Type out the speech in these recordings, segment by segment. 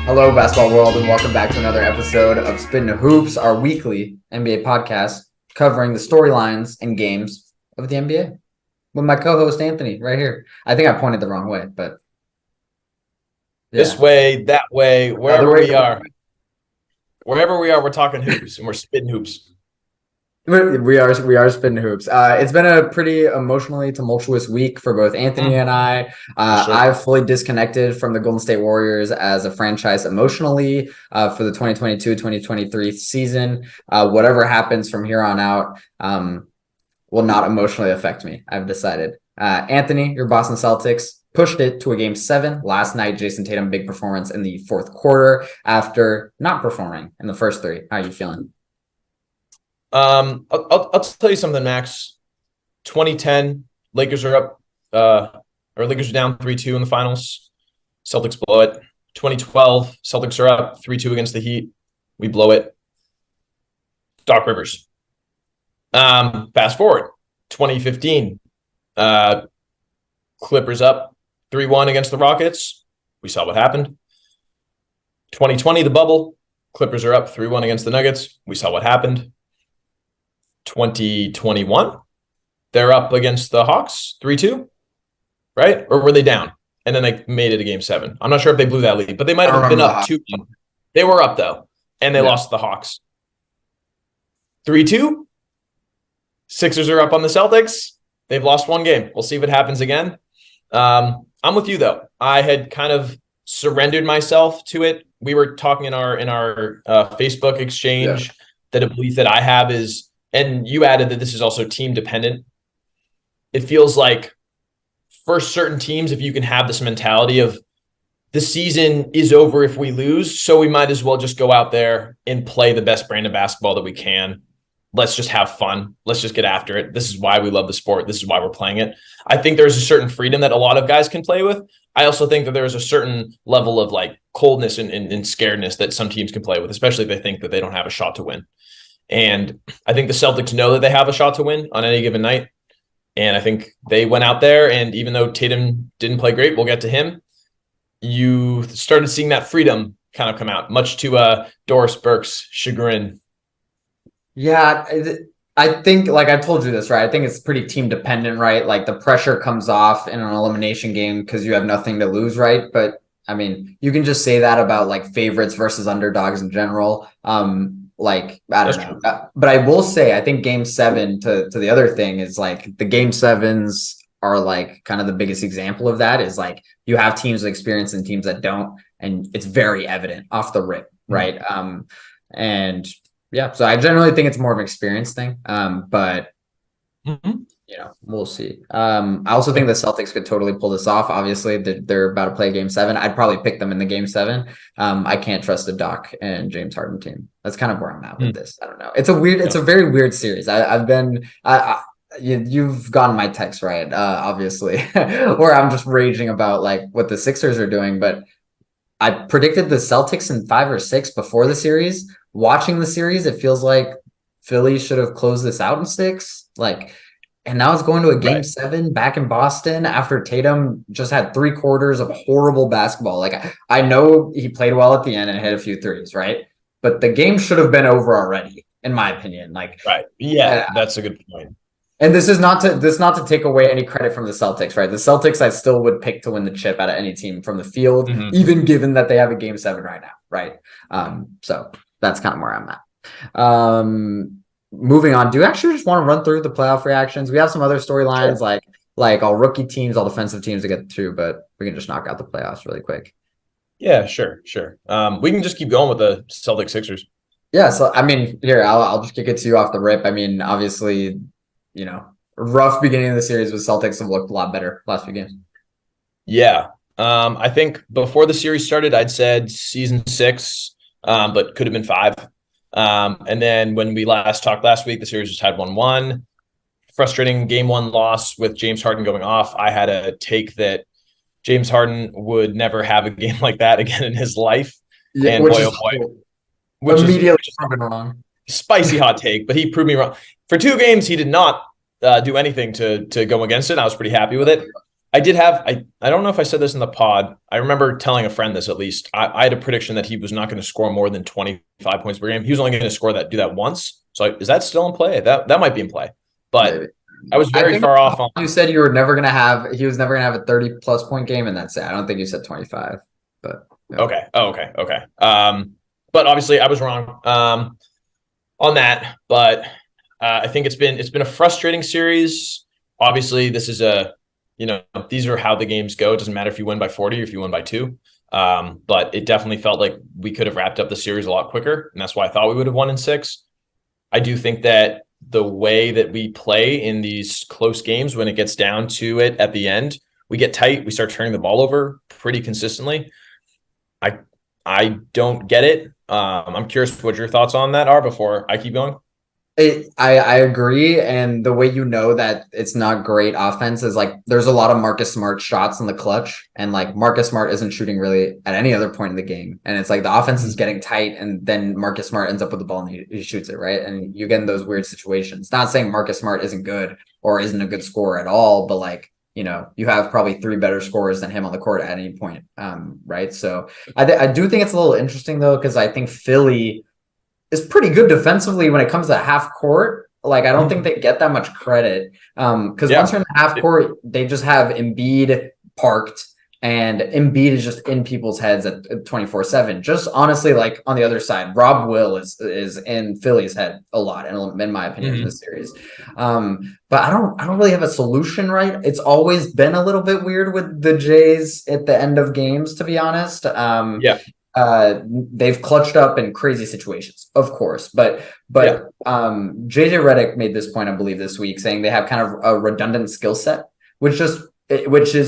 Hello, basketball world, and welcome back to another episode of Spittin Hoops, our weekly NBA podcast covering the storylines and games of the NBA. With my co-host Anthony right here. I think I pointed the wrong way, but This yeah, way, that way, other wherever way. we are. Wherever we are, we're talking hoops and we're spitting hoops. We are Spittin Hoops. It's been a pretty emotionally tumultuous week for both Anthony and I. For sure. I've fully disconnected from the Golden State Warriors as a franchise emotionally for the 2022-2023 season. Whatever happens from here on out will not emotionally affect me, I've decided. Anthony, your Boston Celtics pushed it to a game 7 last night. Jason Tatum, big performance in the fourth quarter after not performing in the first three. How are you feeling? I'll tell you something, Max. 2010, Lakers are up, Lakers are down 3-2 in the finals. Celtics blow it. 2012, Celtics are up 3-2 against the Heat. We blow it. Doc Rivers. Fast forward, 2015, Clippers up 3-1 against the Rockets. We saw what happened. 2020, the bubble. Clippers are up 3-1 against the Nuggets. We saw what happened. 2021, they're up against the Hawks 3-2, right? Or were they down? And then they made it a game 7. I'm not sure if they blew that lead, but they might have been up 2-1. They were up, though, and they lost to the Hawks. 3-2. Sixers are up on the Celtics. They've lost one game. We'll see if it happens again. I'm with you, though. I had kind of surrendered myself to it. We were talking in our Facebook exchange that a belief that I have is, and you added that this is also team dependent. It feels like for certain teams, if you can have this mentality of the season is over if we lose, so we might as well just go out there and play the best brand of basketball that we can. Let's just have fun. Let's just get after it. This is why we love the sport. This is why we're playing it. I think there's a certain freedom that a lot of guys can play with. I also think that there's a certain level of like coldness and scaredness that some teams can play with, especially if they think that they don't have a shot to win. And I think the Celtics know that they have a shot to win on any given night. And I think they went out there, and even though Tatum didn't play great, we'll get to him, you started seeing that freedom kind of come out, much to Doris Burke's chagrin. Yeah, I think, like I told you this, right? I think it's pretty team dependent, right? Like the pressure comes off in an elimination game because you have nothing to lose, right? But I mean, you can just say that about like favorites versus underdogs in general. Like, I don't know. But I will say, I think game 7 to the other thing is like the game 7s are like kind of the biggest example of that is like you have teams with experience and teams that don't. And it's very evident off the rip, right? And yeah, so I generally think it's more of an experience thing. But we'll see. I also think the Celtics could totally pull this off. Obviously, they're about to play game 7. I'd probably pick them in the game 7. I can't trust the Doc and James Harden team. That's kind of where I'm at with this. I don't know. It's a very weird series. You've gotten my text right, obviously, where I'm just raging about like what the Sixers are doing, but I predicted the Celtics in 5 or 6 before the series. Watching the series, it feels like Philly should have closed this out in 6. And now it's going to a game 7 back in Boston after Tatum just had 3 quarters of horrible basketball. Like I know he played well at the end and hit a few threes, right? But the game should have been over already, in my opinion. That's a good point. And this is not to take away any credit from the Celtics, right? The Celtics I still would pick to win the chip out of any team from the field, even given that they have a game 7 right now, right? So that's kind of where I'm at. Moving on, do you actually just want to run through the playoff reactions? We have some other storylines like all rookie teams, all defensive teams to get through, but we can just knock out the playoffs really quick. Yeah, sure. We can just keep going with the Celtics Sixers. Yeah, so I mean, here I'll just kick it to you off the rip. I mean, obviously, rough beginning of the series with Celtics have looked a lot better last few games. Yeah. I think before the series started, I'd said season 6, but could have been 5. And then when we last talked last week, the series was tied 1-1. Frustrating game 1 loss with James Harden going off. I had a take that James Harden would never have a game like that again in his life. Yeah, and which immediately proven wrong. Spicy hot take, but he proved me wrong. For 2 games, he did not do anything to go against it. I was pretty happy with it. I did have I don't know if I said this in the pod. I remember telling a friend this at least. I had a prediction that he was not going to score more than 25 points per game. He was only going to do that once. So is that still in play? That might be in play. But Maybe. I was I very think far off on. you said you were never gonna have. He was never gonna have a 30+ point game, and that's it. I don't think you said 25, but yeah. Okay. Oh, okay. Okay. But obviously I was wrong on that. But I think it's been a frustrating series. Obviously, this is these are how the games go. It doesn't matter if you win by 40 or if you win by 2. But it definitely felt like we could have wrapped up the series a lot quicker, and that's why I thought we would have won in 6. I do think that the way that we play in these close games, when it gets down to it at the end, we get tight, we start turning the ball over pretty consistently. I I don't get it. I'm curious what your thoughts on that are before I keep going. I agree, and the way you know that it's not great offense is like there's a lot of Marcus Smart shots in the clutch, and like Marcus Smart isn't shooting really at any other point in the game, and it's like the offense is getting tight, and then Marcus Smart ends up with the ball and he shoots it right, and you get in those weird situations. Not saying Marcus Smart isn't good or isn't a good scorer at all, but like you have probably 3 better scorers than him on the court at any point, right? So I do think it's a little interesting though because I think Philly is pretty good defensively when it comes to half court. Like I don't think they get that much credit. Because once Yeah. they're in the half court, they just have Embiid parked, and Embiid is just in people's heads at 24/7. Just honestly, like on the other side, Rob Will is in Philly's head a lot, in my opinion, in this series. But I don't really have a solution, right? It's always been a little bit weird with the Jays at the end of games, to be honest. Yeah. They've clutched up in crazy situations, of course, but Yeah. JJ Redick made this point, I believe, this week, saying they have kind of a redundant skill set, which is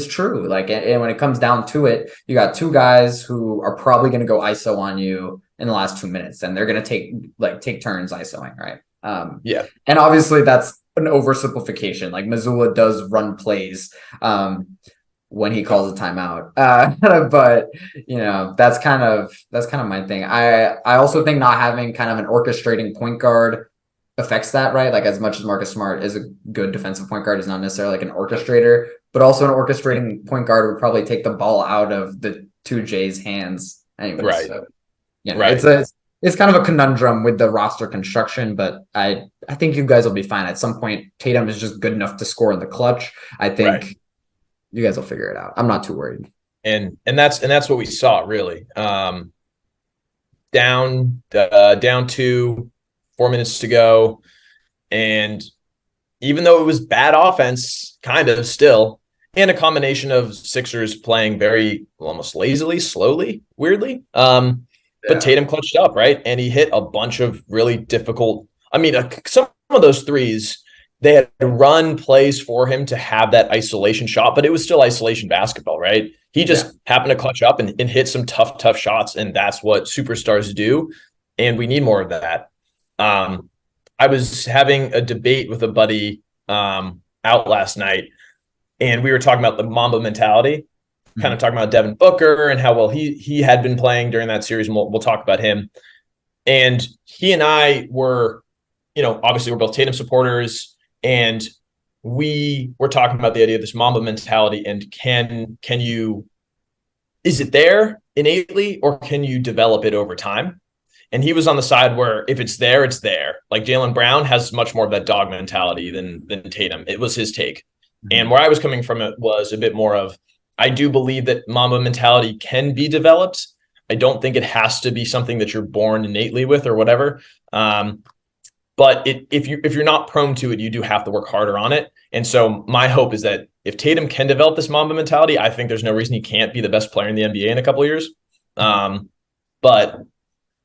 true. Like, and when it comes down to it, you got 2 guys who are probably going to go ISO on you in the last 2 minutes, and they're going to take turns ISOing, right? Yeah. And obviously that's an oversimplification. Like Missoula does run plays. When he calls a timeout. But that's kind of my thing. I also think not having kind of an orchestrating point guard affects that, right? Like as much as Marcus Smart is a good defensive point guard, is not necessarily like an orchestrator, but also an orchestrating point guard would probably take the ball out of the 2J's hands anyway. Right. So Right. it's kind of a conundrum with the roster construction, but I think you guys will be fine. At some point, Tatum is just good enough to score in the clutch. I Right. think you guys will figure it out. I'm not too worried. And that's what we saw really. Down 2, 4 minutes to go, and even though it was bad offense, kind of still, and a combination of Sixers playing very almost lazily, slowly, weirdly. But Tatum clutched up, right? And he hit a bunch of really difficult. I mean, some of those threes, they had to run plays for him to have that isolation shot, but it was still isolation basketball, right? He just happened to clutch up and hit some tough shots, and that's what superstars do. And we need more of that. I was having a debate with a buddy out last night, and we were talking about the Mamba mentality, kind of talking about Devin Booker and how well he had been playing during that series, and we'll talk about him. And he and I were, obviously we're both Tatum supporters, and we were talking about the idea of this Mamba mentality, and can you, is it there innately, or can you develop it over time? And he was on the side where if it's there, it's there. Like Jaylen Brown has much more of that dog mentality than Tatum. It was his take. And where I was coming from, it was a bit more of, I do believe that Mamba mentality can be developed. I don't think it has to be something that you're born innately with or whatever. But if you're not prone to it, you do have to work harder on it. And so my hope is that if Tatum can develop this Mamba mentality, I think there's no reason he can't be the best player in the NBA in a couple of years. But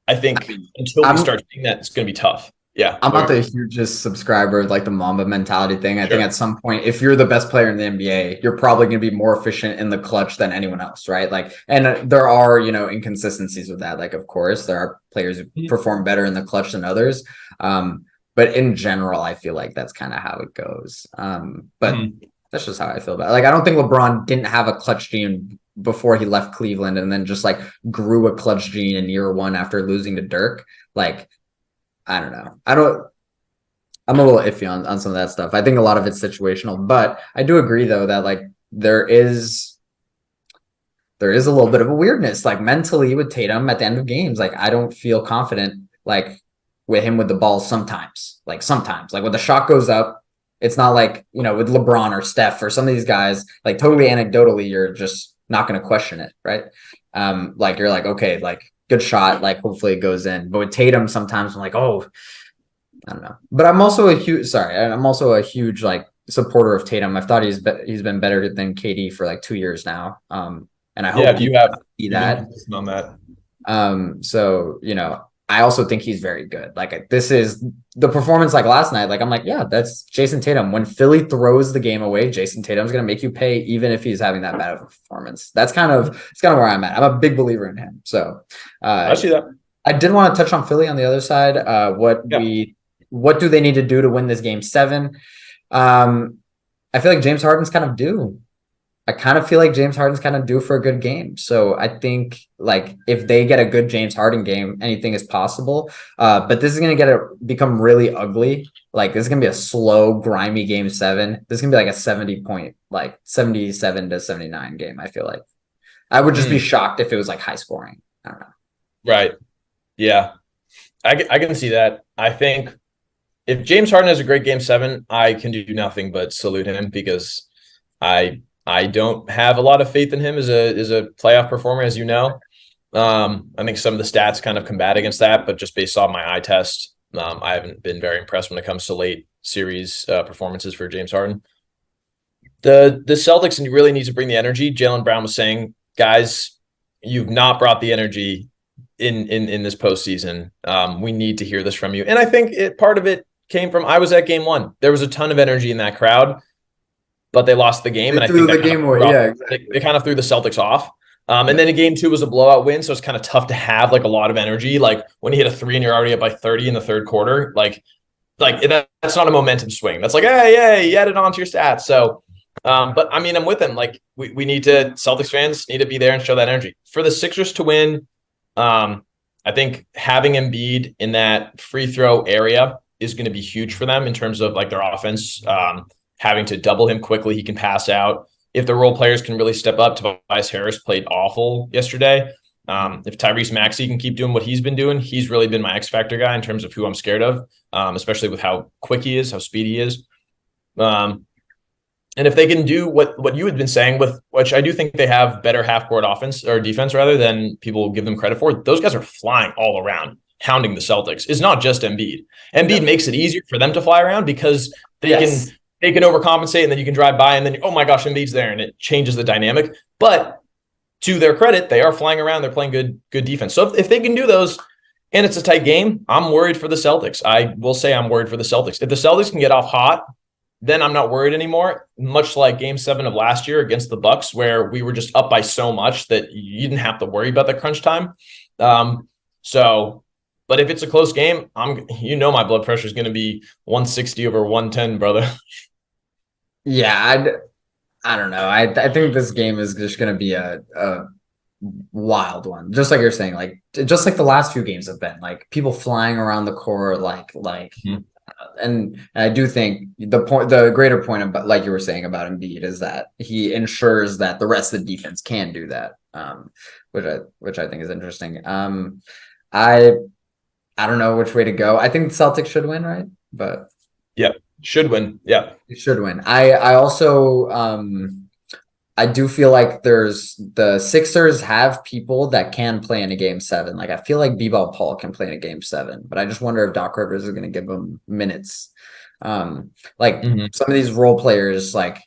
I think until we start seeing that, it's going to be tough. Yeah. I'm not the hugest subscriber of like the Mamba mentality thing. I think at some point, if you're the best player in the NBA, you're probably going to be more efficient in the clutch than anyone else, right? Like, and there are, inconsistencies with that. Like, of course, there are players who perform better in the clutch than others. But in general, I feel like that's kind of how it goes. But that's just how I feel about it. Like, I don't think LeBron didn't have a clutch gene before he left Cleveland and then just like grew a clutch gene in year 1 after losing to Dirk. Like, I don't know. I'm a little iffy on some of that stuff. I think a lot of it's situational, but I do agree though that like there is a little bit of a weirdness, like mentally with Tatum at the end of games. Like I don't feel confident like with him with the ball sometimes. Like when the shot goes up, it's not like, with LeBron or Steph or some of these guys, like totally anecdotally, you're just not going to question it, right? Like you're like, okay, like good shot, like hopefully it goes in. But with Tatum, sometimes I'm like, oh, I don't know. But I'm also a huge like supporter of Tatum. I've thought he's been better than KD for like 2 years now. And I hope Yeah, people see you've been that. consistent on that. So, I also think he's very good. Like this is the performance like last night. Like I'm like, yeah, that's Jason Tatum. When Philly throws the game away, Jason Tatum's gonna make you pay even if he's having that bad of a performance. It's kind of where I'm at. I'm a big believer in him. So I uh see that. I did want to touch on Philly on the other side. Yeah. What do they need to do to win this game seven? Um, I feel like James Harden's kind of due. I kind of feel like James Harden's kind of due for a good game. So I think like if they get a good James Harden game, anything is possible. But this is gonna become really ugly. Like this is gonna be a slow, grimy game seven. This is gonna be like a 70 point, like 77 to 79 game. I feel like I would just be Mm, shocked if it was like high scoring. I don't know. right. Yeah. I can see that. I think if James Harden has a great game seven, I can do nothing but salute him because I don't have a lot of faith in him as a playoff performer, as you know. I think some of the stats kind of combat against that, but just based off my eye test, I haven't been very impressed when it comes to late series performances for James Harden. The Celtics really need to bring the energy. Jaylen Brown was saying, guys, you've not brought the energy in this postseason. We need to hear this from you. And I think part of it came from I was at game one. There was a ton of energy in that crowd, but they lost the game, They and I threw think the that kind of game threw away. off. Yeah, They exactly. kind of threw the Celtics off. And Yeah. then in game two was a blowout win, so it's kind of tough to have like a lot of energy. Like when you hit a three and you're already up by 30 in the third quarter, that's not a momentum swing. That's like, hey, you added on to your stats. So, but I mean, I'm with him. Like we need to Celtics fans need to be there and show that energy for the Sixers to win. I think having Embiid in that free throw area is going to be huge for them in terms of like their offense. Having to double him quickly, he can pass out. If the role players can really step up, Tobias Harris played awful yesterday. If Tyrese Maxey can keep doing what he's been doing, he's really been my X factor guy in terms of who I'm scared of, especially with how quick he is, how speedy he is. Um, and if they can do what you had been saying, with which I do think they have better half court offense or defense rather than people give them credit for, those guys are flying all around, hounding the Celtics. It's not just Embiid. Embiid Yep. makes it easier for them to fly around because they can Yes. they can overcompensate and then you can drive by and then oh my gosh, Embiid's there and it changes the dynamic. But to their credit, they are flying around. They're playing good defense. So if they can do those and it's a tight game, I'm worried for the Celtics. I will say I'm worried for the Celtics. If the Celtics can get off hot, then I'm not worried anymore. Much like game 7 of last year against the Bucks, where we were just up by so much that you didn't have to worry about the crunch time. Um, so, but if it's a close game, my blood pressure is going to be 160 over 110, brother. Yeah, I don't know. I think this game is just going to be a wild one. Just like you're saying, like just like the last few games have been, like people flying around the court, Mhm. and I do think the greater point about, like you were saying about Embiid, is that he ensures that the rest of the defense can do that. Which I think is interesting. I I don't know which way to go. I think the Celtics should win, right? But Yeah, should win. Yeah. it should win. I also I do feel like there's the Sixers have people that can play in a game seven. Like I feel like B-Ball Paul can play in a game seven, but I just wonder if Doc Rivers is going to give him minutes. Like Mhm. some of these role players, like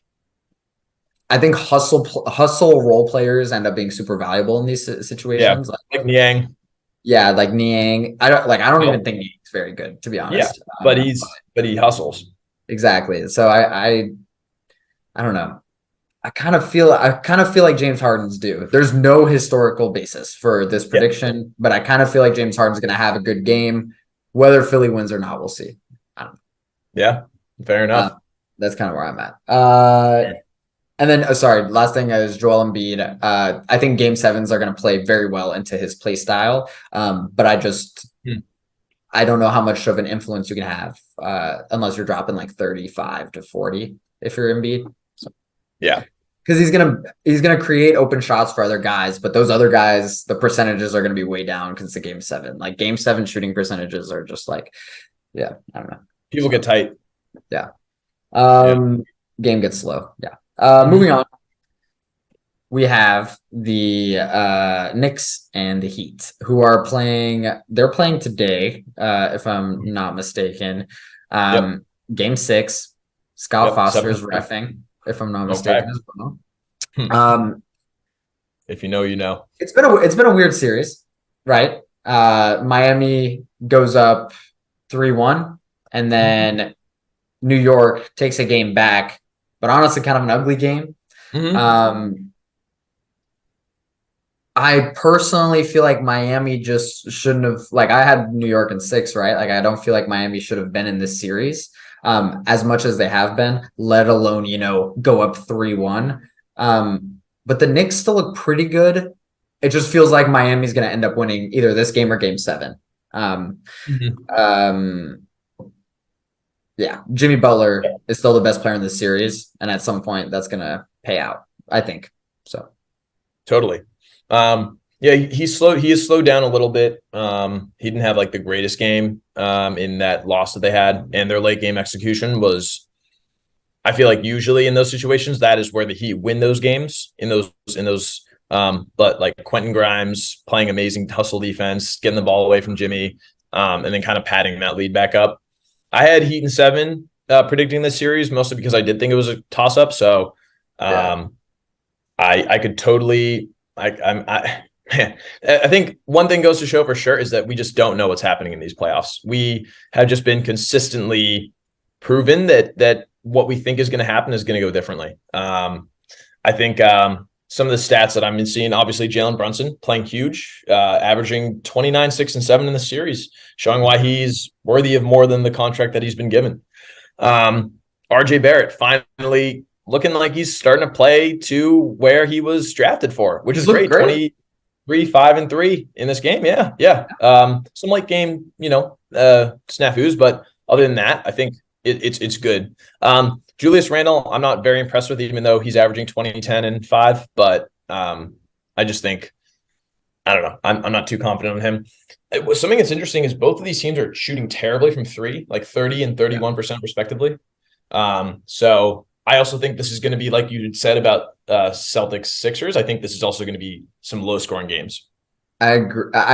I think hustle role players end up being super valuable in these Yeah. situations. Like Like Niang. yeah, like Niang. I don't even Well, think Niang's very good, to be yeah, honest. but he hustles. Exactly. So I don't know. I kind of feel like James Harden's due. There's no historical basis for this Yeah. prediction, but I kind of feel like James Harden's going to have a good game. Whether Philly wins or not, we'll see. I don't Yeah. Fair know. enough. That's kind of where I'm at. And then, sorry, last thing is Joel Embiid. I think Game Sevens are going to play very well into his play style. But Hmm. I don't know how much of an influence you can have unless you're dropping like 35 to 40 if you're Embiid. So Yeah. because he's gonna create open shots for other guys, but those other guys, the percentages are gonna be way down because it's a game seven. Like game seven shooting percentages are just like, yeah, I don't know. People get tight. Yeah. Yeah. Game gets slow. Yeah. Mhm. Moving on. We have the Knicks and the Heat, who are playing. They're playing today, if I'm not mistaken. Yep. Game six. Scott Yep. Foster 7. is reffing, if I'm not Okay. mistaken as well. Hmm. Um, If you know, you know. it's been a weird series, right? Miami goes up 3-1, and then New York takes a game back, but honestly, kind of an ugly game. Mm-hmm. Um, I personally feel like Miami just shouldn't have, like, I had New York in six, right? Like I don't feel like Miami should have been in this series as much as they have been, let alone, go up 3-1. But the Knicks still look pretty good. It just feels like Miami's going to end up winning either this game or game seven. Um, Mm-hmm. um, yeah, Jimmy Butler is still the best player in the series, and at some point that's going to pay out, I think. So, Totally. Yeah, he's slow. He is slowed down a little bit. He didn't have like the greatest game in that loss that they had, and their late game execution was. I feel like usually in those situations, that is where the Heat win those games in those. But like Quentin Grimes playing amazing hustle defense, getting the ball away from Jimmy, and then kind of padding that lead back up. I had Heat in 7 predicting this series, mostly because I did think it was a toss up. So yeah. um, I could totally I think one thing goes to show for sure is that we just don't know what's happening in these playoffs. We have just been consistently proven that what we think is going to happen is going to go differently. I think some of the stats that I've been seeing, obviously Jalen Brunson playing huge, averaging 29, 6, and 7 in the series, showing why he's worthy of more than the contract that he's been given. Um, RJ Barrett finally looking like he's starting to play to where he was drafted for, which He's is looked great. great. 23, 5, and 3 in this game. Yeah, yeah. Some late game, snafus, but other than that, I think it's good. Julius Randle, I'm not very impressed with, even though he's averaging 20, 10, and 5, but I just think I don't know. I'm not too confident on him. Something that's interesting is both of these teams are shooting terribly from three, like 30 and Yeah. 31% respectively. So I also think this is going to be, like you said about Celtics Sixers. I think this is also going to be some low scoring games. I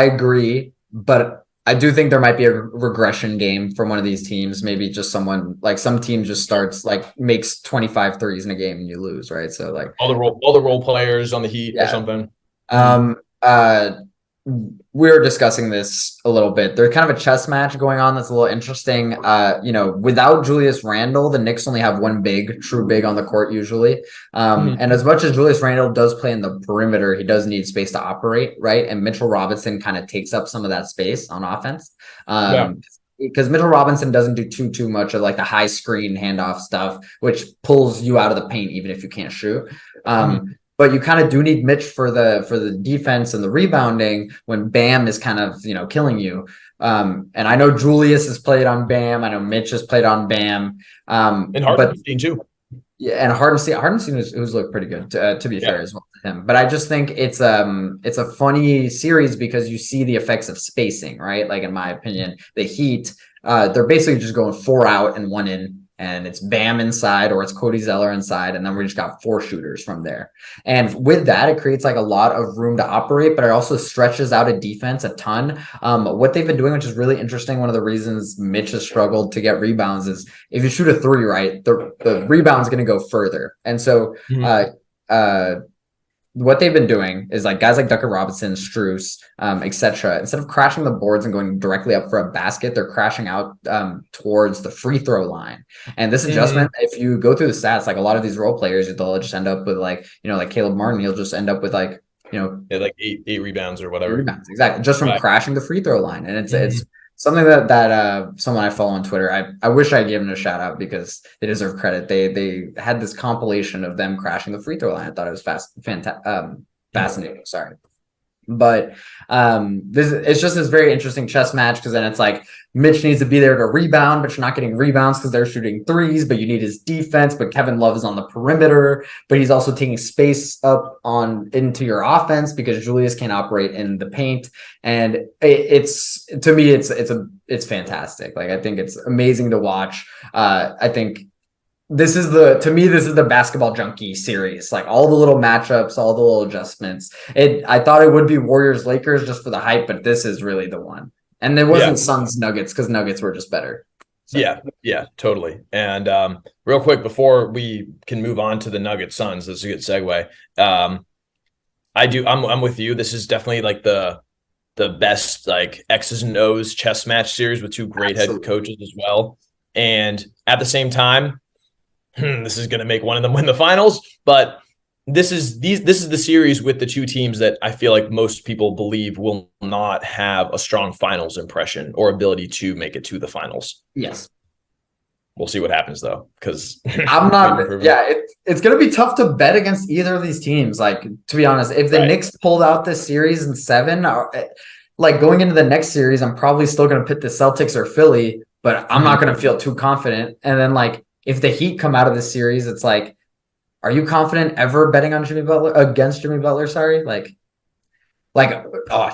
agree, but I do think there might be a regression game from one of these teams. Maybe just someone like some team just starts like makes 25 threes in a game and you lose, right? So like All the role players on the Heat or yeah. something. Mhm. Um we were discussing this a little bit. There's kind of a chess match going on that's a little interesting. Without Julius Randle, the Knicks only have one true big on the court usually. Mhm. And as much as Julius Randle does play in the perimeter, he does need space to operate, right? And Mitchell Robinson kind of takes up some of that space on offense. Yeah. Because Mitchell Robinson doesn't do too much of like the high screen handoff stuff, which pulls you out of the paint even if you can't shoot. Mhm. But you kind of do need Mitch for the defense and the rebounding when Bam is kind of killing you. And I know Julius has played on Bam. I know Mitch has played on Bam. And But Hardenstein too. yeah, and Hardenstein who's looked pretty good to be fair Yeah. as well to him. But I just think it's a funny series because you see the effects of spacing, right? Like in my opinion, the Heat they're basically just going 4 out and 1 in. And it's Bam inside or it's Cody Zeller inside. And then we just got 4 shooters from there. And with that, it creates like a lot of room to operate, but it also stretches out a defense a ton. What they've been doing, which is really interesting, one of the reasons Mitch has struggled to get rebounds is if you shoot a three, right, the rebound's going to go further. And so Mhm. uh, uh, what they've been doing is like guys like Duncan Robinson, Struess, etc. Instead of crashing the boards and going directly up for a basket, they're crashing out towards the free throw line. And this Mhm. adjustment, if you go through the stats, like a lot of these role players, they'll just end up with like Caleb Martin, he'll just end up with Yeah, like eight rebounds or whatever. rebounds exactly just from Right. crashing the free throw line. And it's Mhm. something that someone I follow on Twitter, I wish I gave them a shout out because they deserve credit. They had this compilation of them crashing the free throw line. I thought it was fascinating. Sorry. But this it's just this very interesting chess match because then it's like Mitch needs to be there to rebound, but you're not getting rebounds because they're shooting threes, but you need his defense. But Kevin Love is on the perimeter, but he's also taking space up on into your offense because Julius can't operate in the paint. And it's to me, it's fantastic. Like I think it's amazing to watch. I think this is the basketball junkie series, like all the little matchups, all the little adjustments. I thought it would be Warriors Lakers just for the hype, but this is really the one. And it wasn't Suns Nuggets because Nuggets were just better. So. Yeah, totally. And real quick before we can move on to the Nuggets Suns, this is a good segue. I'm with you. This is definitely like the best like X's and O's chess match series with two great head coaches as well. And at the same time, this is going to make one of them win the finals, but this is the series with the two teams that I feel like most people believe will not have a strong finals impression or ability to make it to the finals. Yes. We'll see what happens though, because I'm not. Yeah, it's going to be tough to bet against either of these teams. Like, to be honest, if the Knicks pulled out this series in 7, like going into the next series, I'm probably still going to pit the Celtics or Philly, but I'm not going to feel too confident. And then like, if the Heat come out of this series, it's like, are you confident ever betting on Jimmy Butler against Jimmy Butler? Sorry,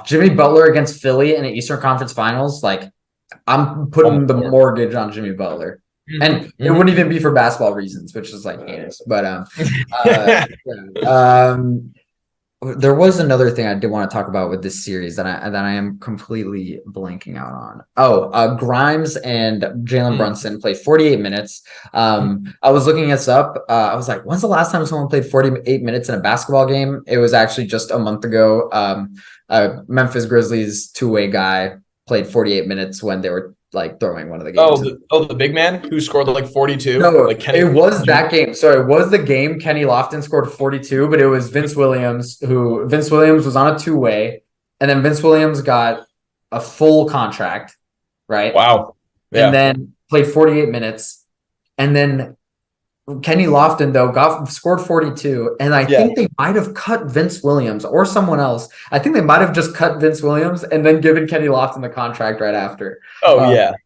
Jimmy Butler against Philly in an Eastern Conference Finals. Like, I'm putting the mortgage on Jimmy Butler, and it wouldn't even be for basketball reasons, which is like heinous. But there was another thing I did want to talk about with this series that I am completely blanking out on. Grimes and Jalen Brunson played 48 minutes. I was looking this up. I was like, when's the last time someone played 48 minutes in a basketball game? It was actually just a month ago. Memphis Grizzlies two-way guy played 48 minutes when they were like throwing one of the games. The big man who scored like 42. No, like it was that game. So it was the game Kenny Lofton scored 42, but it was Vince Williams was on a two-way, and then Vince Williams got a full contract, right? Wow. Yeah. And then played 48 minutes, and then Kenny Lofton though scored 42, and I think they might have cut Vince Williams or someone else. I think they might have just cut Vince Williams and then given Kenny Lofton the contract right after.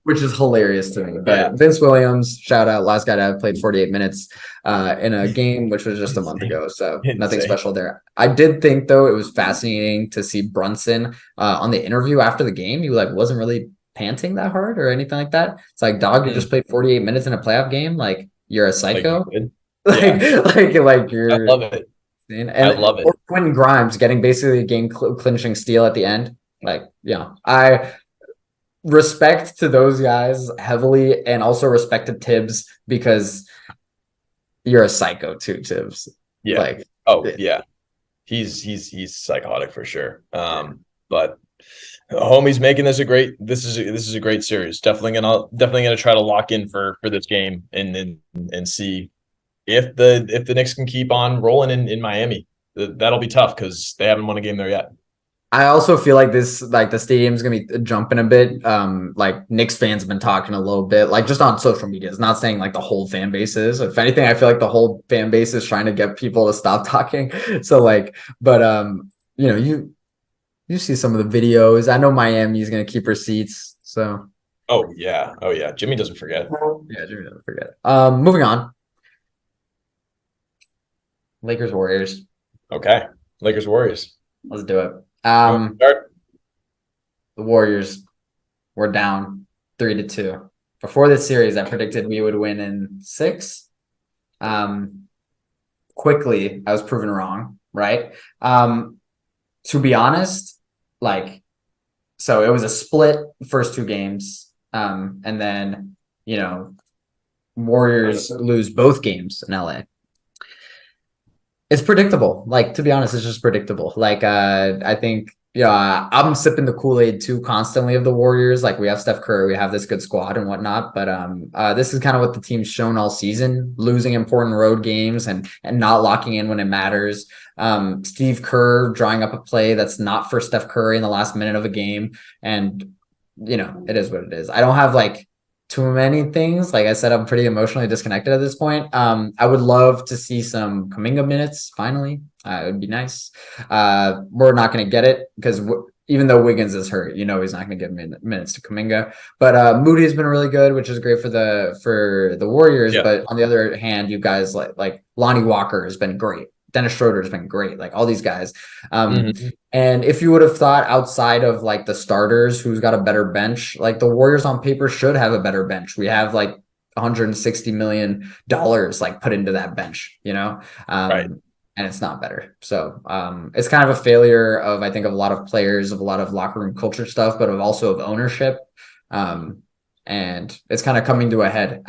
Which is hilarious to me. But Vince Williams, shout out, last guy to have played 48 minutes in a game, which was just a month ago. So nothing special there. I did think though it was fascinating to see Brunson on the interview after the game. He wasn't really panting that hard or anything like that. It's like, dog, you just played 48 minutes in a playoff game, like. You're a psycho. Like you're. I love it. And I love it. Or Quentin Grimes getting basically a game clinching steal at the end. Like, I respect to those guys heavily, and also respect to Tibbs because you're a psycho too, Tibbs. Yeah. He's psychotic for sure. But homie's making this this is a great series. Definitely gonna try to lock in for this game and see if the Knicks can keep on rolling in Miami. That'll be tough because they haven't won a game there yet. I also feel like the stadium's gonna be jumping a bit. Like Knicks fans have been talking a little bit, like just on social media. It's not saying like the whole fan base is. If anything, I feel like the whole fan base is trying to get people to stop talking. So you see some of the videos. I know Miami's going to keep receipts. So. Oh yeah. Jimmy doesn't forget. Yeah, Jimmy doesn't forget. Moving on. Lakers Warriors. Okay. Lakers Warriors. Let's do it. The Warriors were down 3-2. Before this series, I predicted we would win in 6. Quickly, I was proven wrong, right? To be honest, so it was a split first 2 games. And then, Warriors lose both games in LA. It's predictable. To be honest, it's just predictable. I think, I'm sipping the Kool-Aid too constantly of the Warriors. We have Steph Curry, we have this good squad and whatnot, but this is kind of what the team's shown all season, losing important road games and not locking in when it matters. Steve Kerr drawing up a play that's not for Steph Curry in the last minute of a game, and it is what it is. I don't have too many things. Like I said, I'm pretty emotionally disconnected at this point. I would love to see some Kuminga minutes finally. It would be nice. We're not going to get it because even though Wiggins is hurt, he's not going to give minutes to Kuminga. But Moody's been really good, which is great for the Warriors. Yeah. But on the other hand, you guys like Lonnie Walker has been great. Dennis Schroeder's been great. Like all these guys. Mm-hmm. And if you would have thought outside of like the starters, who's got a better bench, like the Warriors on paper should have a better bench. We have like $160 million like put into that bench, Right. and it's not better. So it's kind of a failure of, I think, of a lot of players, of a lot of locker room culture stuff, but also of ownership. And it's kind of coming to a head.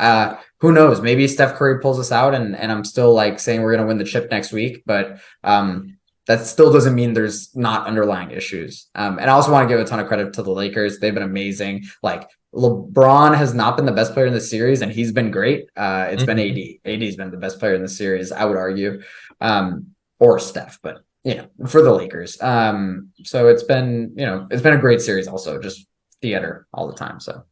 Who knows? Maybe Steph Curry pulls us out, and I'm still like saying we're going to win the chip next week, but that still doesn't mean there's not underlying issues. And I also want to give a ton of credit to the Lakers. They've been amazing. Like LeBron has not been the best player in the series, and he's been great. It's been AD. AD's been the best player in the series, I would argue, or Steph, but for the Lakers. So it's been a great series. Also, just theater all the time. So.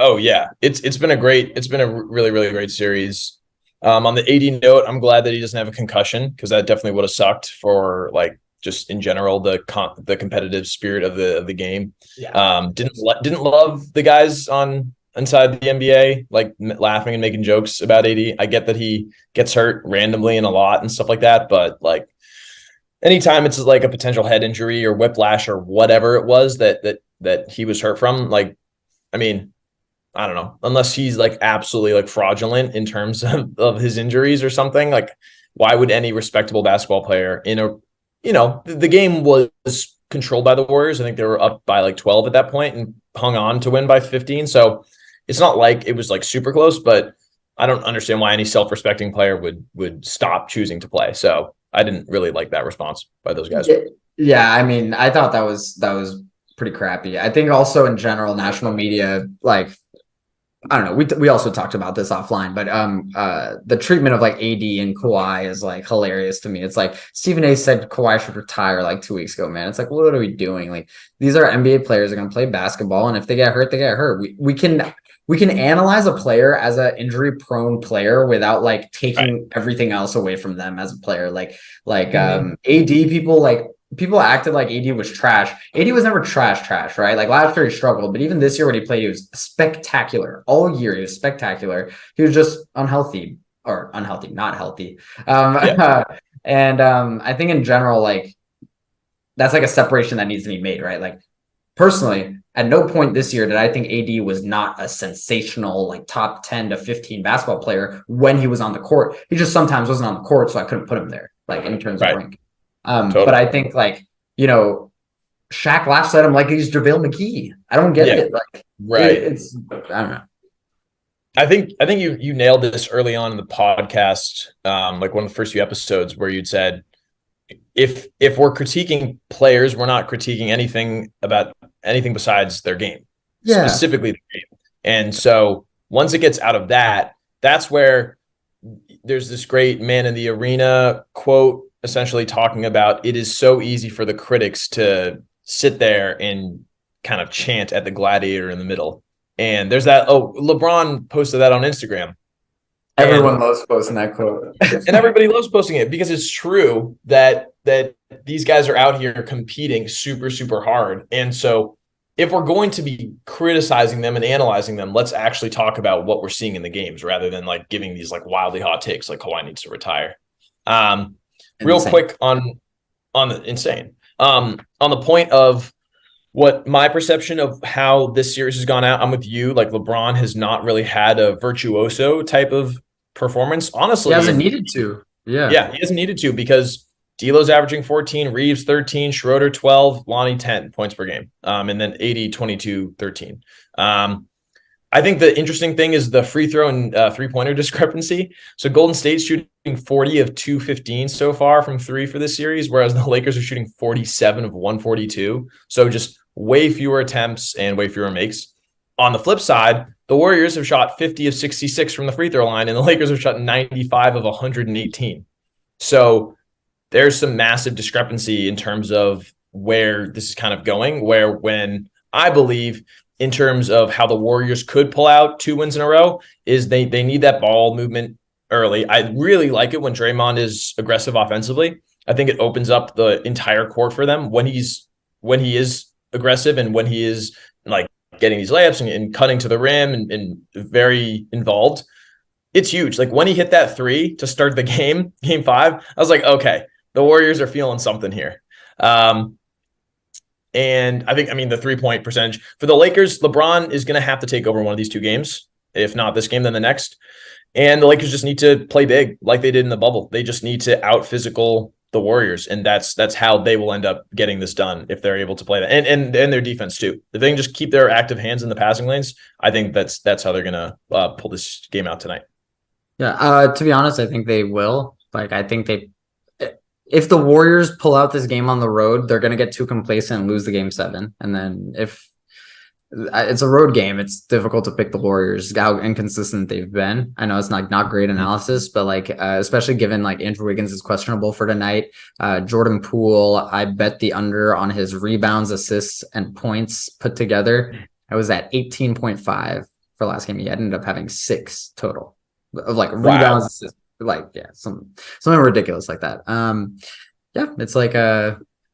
Oh yeah, it's been a really really great series. On the AD note, I'm glad that he doesn't have a concussion because that definitely would have sucked for like just in general the competitive spirit of the game. Yeah. Didn't love the guys on inside the NBA like laughing and making jokes about AD. I get that he gets hurt randomly and a lot and stuff like that, but like anytime it's like a potential head injury or whiplash or whatever it was that he was hurt from, like I mean, I don't know, unless he's like absolutely like fraudulent in terms of his injuries or something. Like, why would any respectable basketball player the game was controlled by the Warriors. I think they were up by like 12 at that point and hung on to win by 15. So it's not like it was like super close, but I don't understand why any self-respecting player would stop choosing to play. So I didn't really like that response by those guys. Yeah, I mean, I thought that was pretty crappy. I think also in general, national media, like I don't know. We also talked about this offline, but the treatment of like AD and Kawhi is like hilarious to me. It's like Stephen A said Kawhi should retire like 2 weeks ago, man. It's like, what are we doing? Like these are NBA players that are gonna play basketball, and if they get hurt, they get hurt. We can analyze a player as an injury prone player without like taking everything else away from them as a player. AD people acted like AD was trash. AD was never trash, right? Like last year he struggled, but even this year when he played, he was spectacular. All year he was spectacular. He was just unhealthy, not healthy. Yeah. I think in general, like that's like a separation that needs to be made, right? Like personally, at no point this year did I think AD was not a sensational, like top 10 to 15 basketball player when he was on the court. He just sometimes wasn't on the court, so I couldn't put him there, like in terms of Right. rank. But Totally. I think Shaq laughs at him like he's JaVale McGee. I don't get it. Like Right. it's I don't know. I think you nailed this early on in the podcast, like one of the first few episodes where you'd said if we're critiquing players, we're not critiquing anything about anything besides their game, Yeah. specifically the game. And so once it gets out of that, that's where there's this great man in the arena quote essentially talking about it is so easy for the critics to sit there and kind of chant at the gladiator in the middle. And there's that. Oh, LeBron posted that on Instagram. Everyone loves posting that quote. And everybody loves posting it because it's true that these guys are out here competing super, super hard. And so if we're going to be criticizing them and analyzing them, let's actually talk about what we're seeing in the games rather than like giving these like wildly hot takes like Kawhi needs to retire. Real quick on the insane. On the point of what my perception of how this series has gone out, I'm with you. Like LeBron has not really had a virtuoso type of performance. Honestly, he hasn't needed to. Yeah, he hasn't needed to because D'Lo's averaging 14, Reeves 13, Schroeder 12, Lonnie 10 points per game. And then 80, 22, 13. I think the interesting thing is the free throw and three-pointer discrepancy. So Golden State's shooting 40 of 215 so far from three for this series, whereas the Lakers are shooting 47 of 142. So just way fewer attempts and way fewer makes. On the flip side, the Warriors have shot 50 of 66 from the free throw line, and the Lakers have shot 95 of 118. So there's some massive discrepancy in terms of where this is kind of going, where when I believe in terms of how the Warriors could pull out 2 wins in a row is they need that ball movement early. I really like it when Draymond is aggressive offensively. I think it opens up the entire court for them when he is aggressive and when he is like getting these layups and cutting to the rim and very involved. It's huge. Like when he hit that three to start the game 5, I was like, okay, the Warriors are feeling something here. And I mean, the 3-point percentage for the Lakers, LeBron is going to have to take over one of these 2 games. If not this game, then the next. And the Lakers just need to play big like they did in the bubble. They just need to out physical the Warriors. And that's how they will end up getting this done if they're able to play that. And their defense too. If they can just keep their active hands in the passing lanes, I think that's how they're going to pull this game out tonight. Yeah, to be honest, I think they will. Like, I think if the Warriors pull out this game on the road, they're going to get too complacent and lose the game 7. And then if it's a road game, it's difficult to pick the Warriors, how inconsistent they've been. I know it's not great analysis, but like, especially given like Andrew Wiggins is questionable for tonight. Jordan Poole, I bet the under on his rebounds, assists, and points put together. I was at 18.5 for last game. He ended up having 6 total of like rebounds, assists, like something ridiculous like that. It's like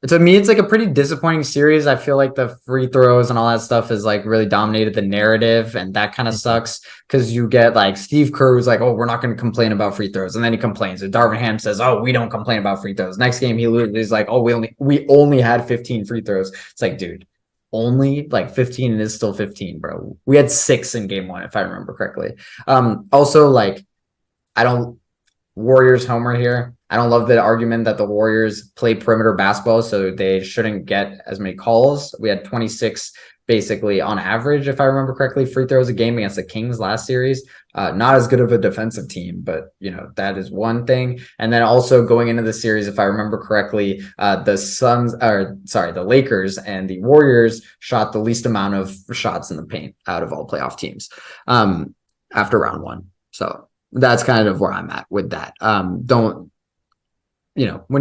to me, it's like a pretty disappointing series. I feel like the free throws and all that stuff is like really dominated the narrative, and that kind of sucks because you get like Steve Kerr who's like, oh, we're not going to complain about free throws, and then he complains. And Darvin Ham says, oh, we don't complain about free throws. Next game he loses, he's like, oh, we only had 15 free throws. It's like, dude, only like 15 is still 15, bro. We had 6 in game 1 if I remember correctly. Also, like, I don't Warriors homer here. I don't love the argument that the Warriors play perimeter basketball, so they shouldn't get as many calls. We had 26 basically on average, if I remember correctly, free throws a game against the Kings last series. Not as good of a defensive team, but that is one thing. And then also going into the series, if I remember correctly, the Lakers and the Warriors shot the least amount of shots in the paint out of all playoff teams after round 1. So that's kind of where I'm at with that. When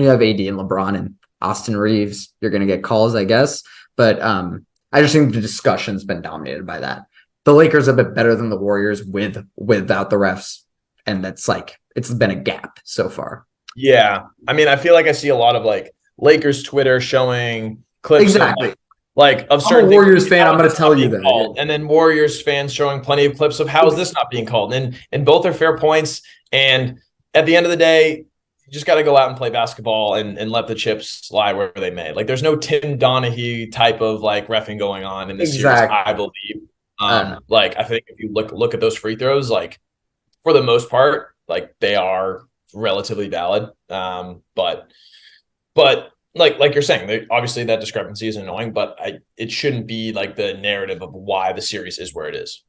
you have AD and LeBron and Austin Reeves, you're going to get calls, I guess. But I just think the discussion's been dominated by that. The Lakers are a bit better than the Warriors without the refs. And that's like, it's been a gap so far. Yeah. I mean, I feel like I see a lot of like Lakers Twitter showing clips exactly. of certain I'm a Warriors fan. I'm going to tell you that. Yeah. And then Warriors fans showing plenty of clips of how is this not being called? And both are fair points. And at the end of the day, you just got to go out and play basketball and let the chips lie where they may. Like there's no Tim Donaghy type of like reffing going on in this series, I believe. Like I think if you look at those free throws, like for the most part, like they are relatively valid. But like you're saying, obviously that discrepancy is annoying, but it shouldn't be like the narrative of why the series is where it is.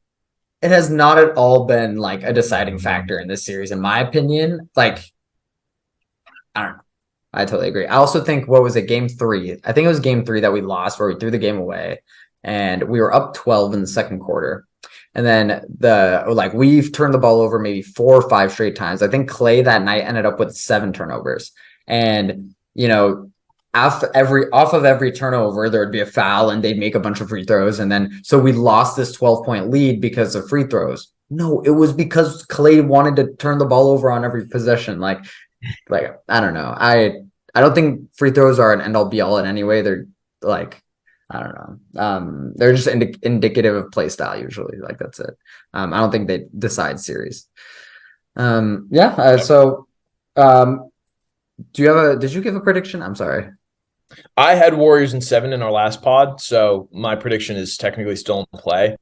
It has not at all been like a deciding factor in this series, in my opinion. Like, I don't know. I totally agree. I also think, what was it, game 3? I think it was game 3 that we lost, where we threw the game away, and we were up 12 in the second quarter. And then we've turned the ball over maybe 4 or 5 straight times. I think Clay that night ended up with 7 turnovers. And, off of every turnover, there would be a foul and they'd make a bunch of free throws. And then, so we lost this 12-point lead because of free throws. No, it was because Clay wanted to turn the ball over on every possession. Like, I don't know. I don't think free throws are an end all be all in any way. They're like, I don't know. They're just indicative of play style usually. Like that's it. I don't think they decide series. So did you give a prediction? I'm sorry. I had Warriors in 7 in our last pod, so my prediction is technically still in play.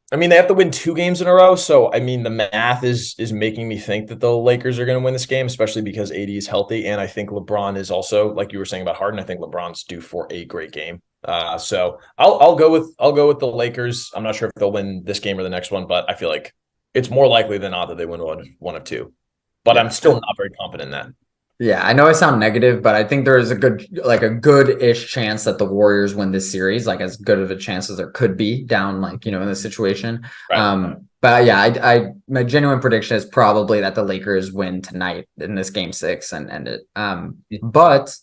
I mean, they have to win 2 games in a row, so I mean, the math is making me think that the Lakers are going to win this game, especially because AD is healthy, and I think LeBron is also, like you were saying about Harden, I think LeBron's due for a great game. So I'll go with the Lakers. I'm not sure if they'll win this game or the next one, but I feel like it's more likely than not that they win one of 2. But I'm still not very confident in that. Yeah, I know I sound negative, but I think there is a good-ish chance that the Warriors win this series, like as good of a chance as there could be down, in this situation. Right. But yeah, my genuine prediction is probably that the Lakers win tonight in this game 6 and end it. But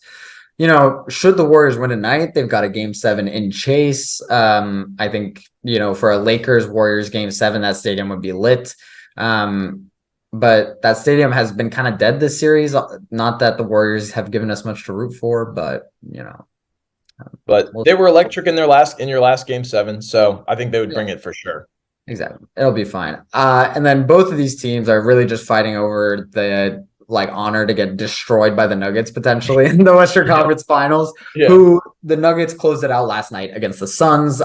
should the Warriors win tonight, they've got a game 7 in Chase. I think, for a Lakers Warriors game 7, that stadium would be lit. But that stadium has been kind of dead this series. Not that the Warriors have given us much to root for, but But we'll they were electric in your last game 7, so I think they would yeah, bring it for sure. exactly. It'll be fine. And then both of these teams are really just fighting over the honor to get destroyed by the Nuggets potentially in the Western Yeah. Conference Finals. Yeah. Who the Nuggets closed it out last night against the Suns.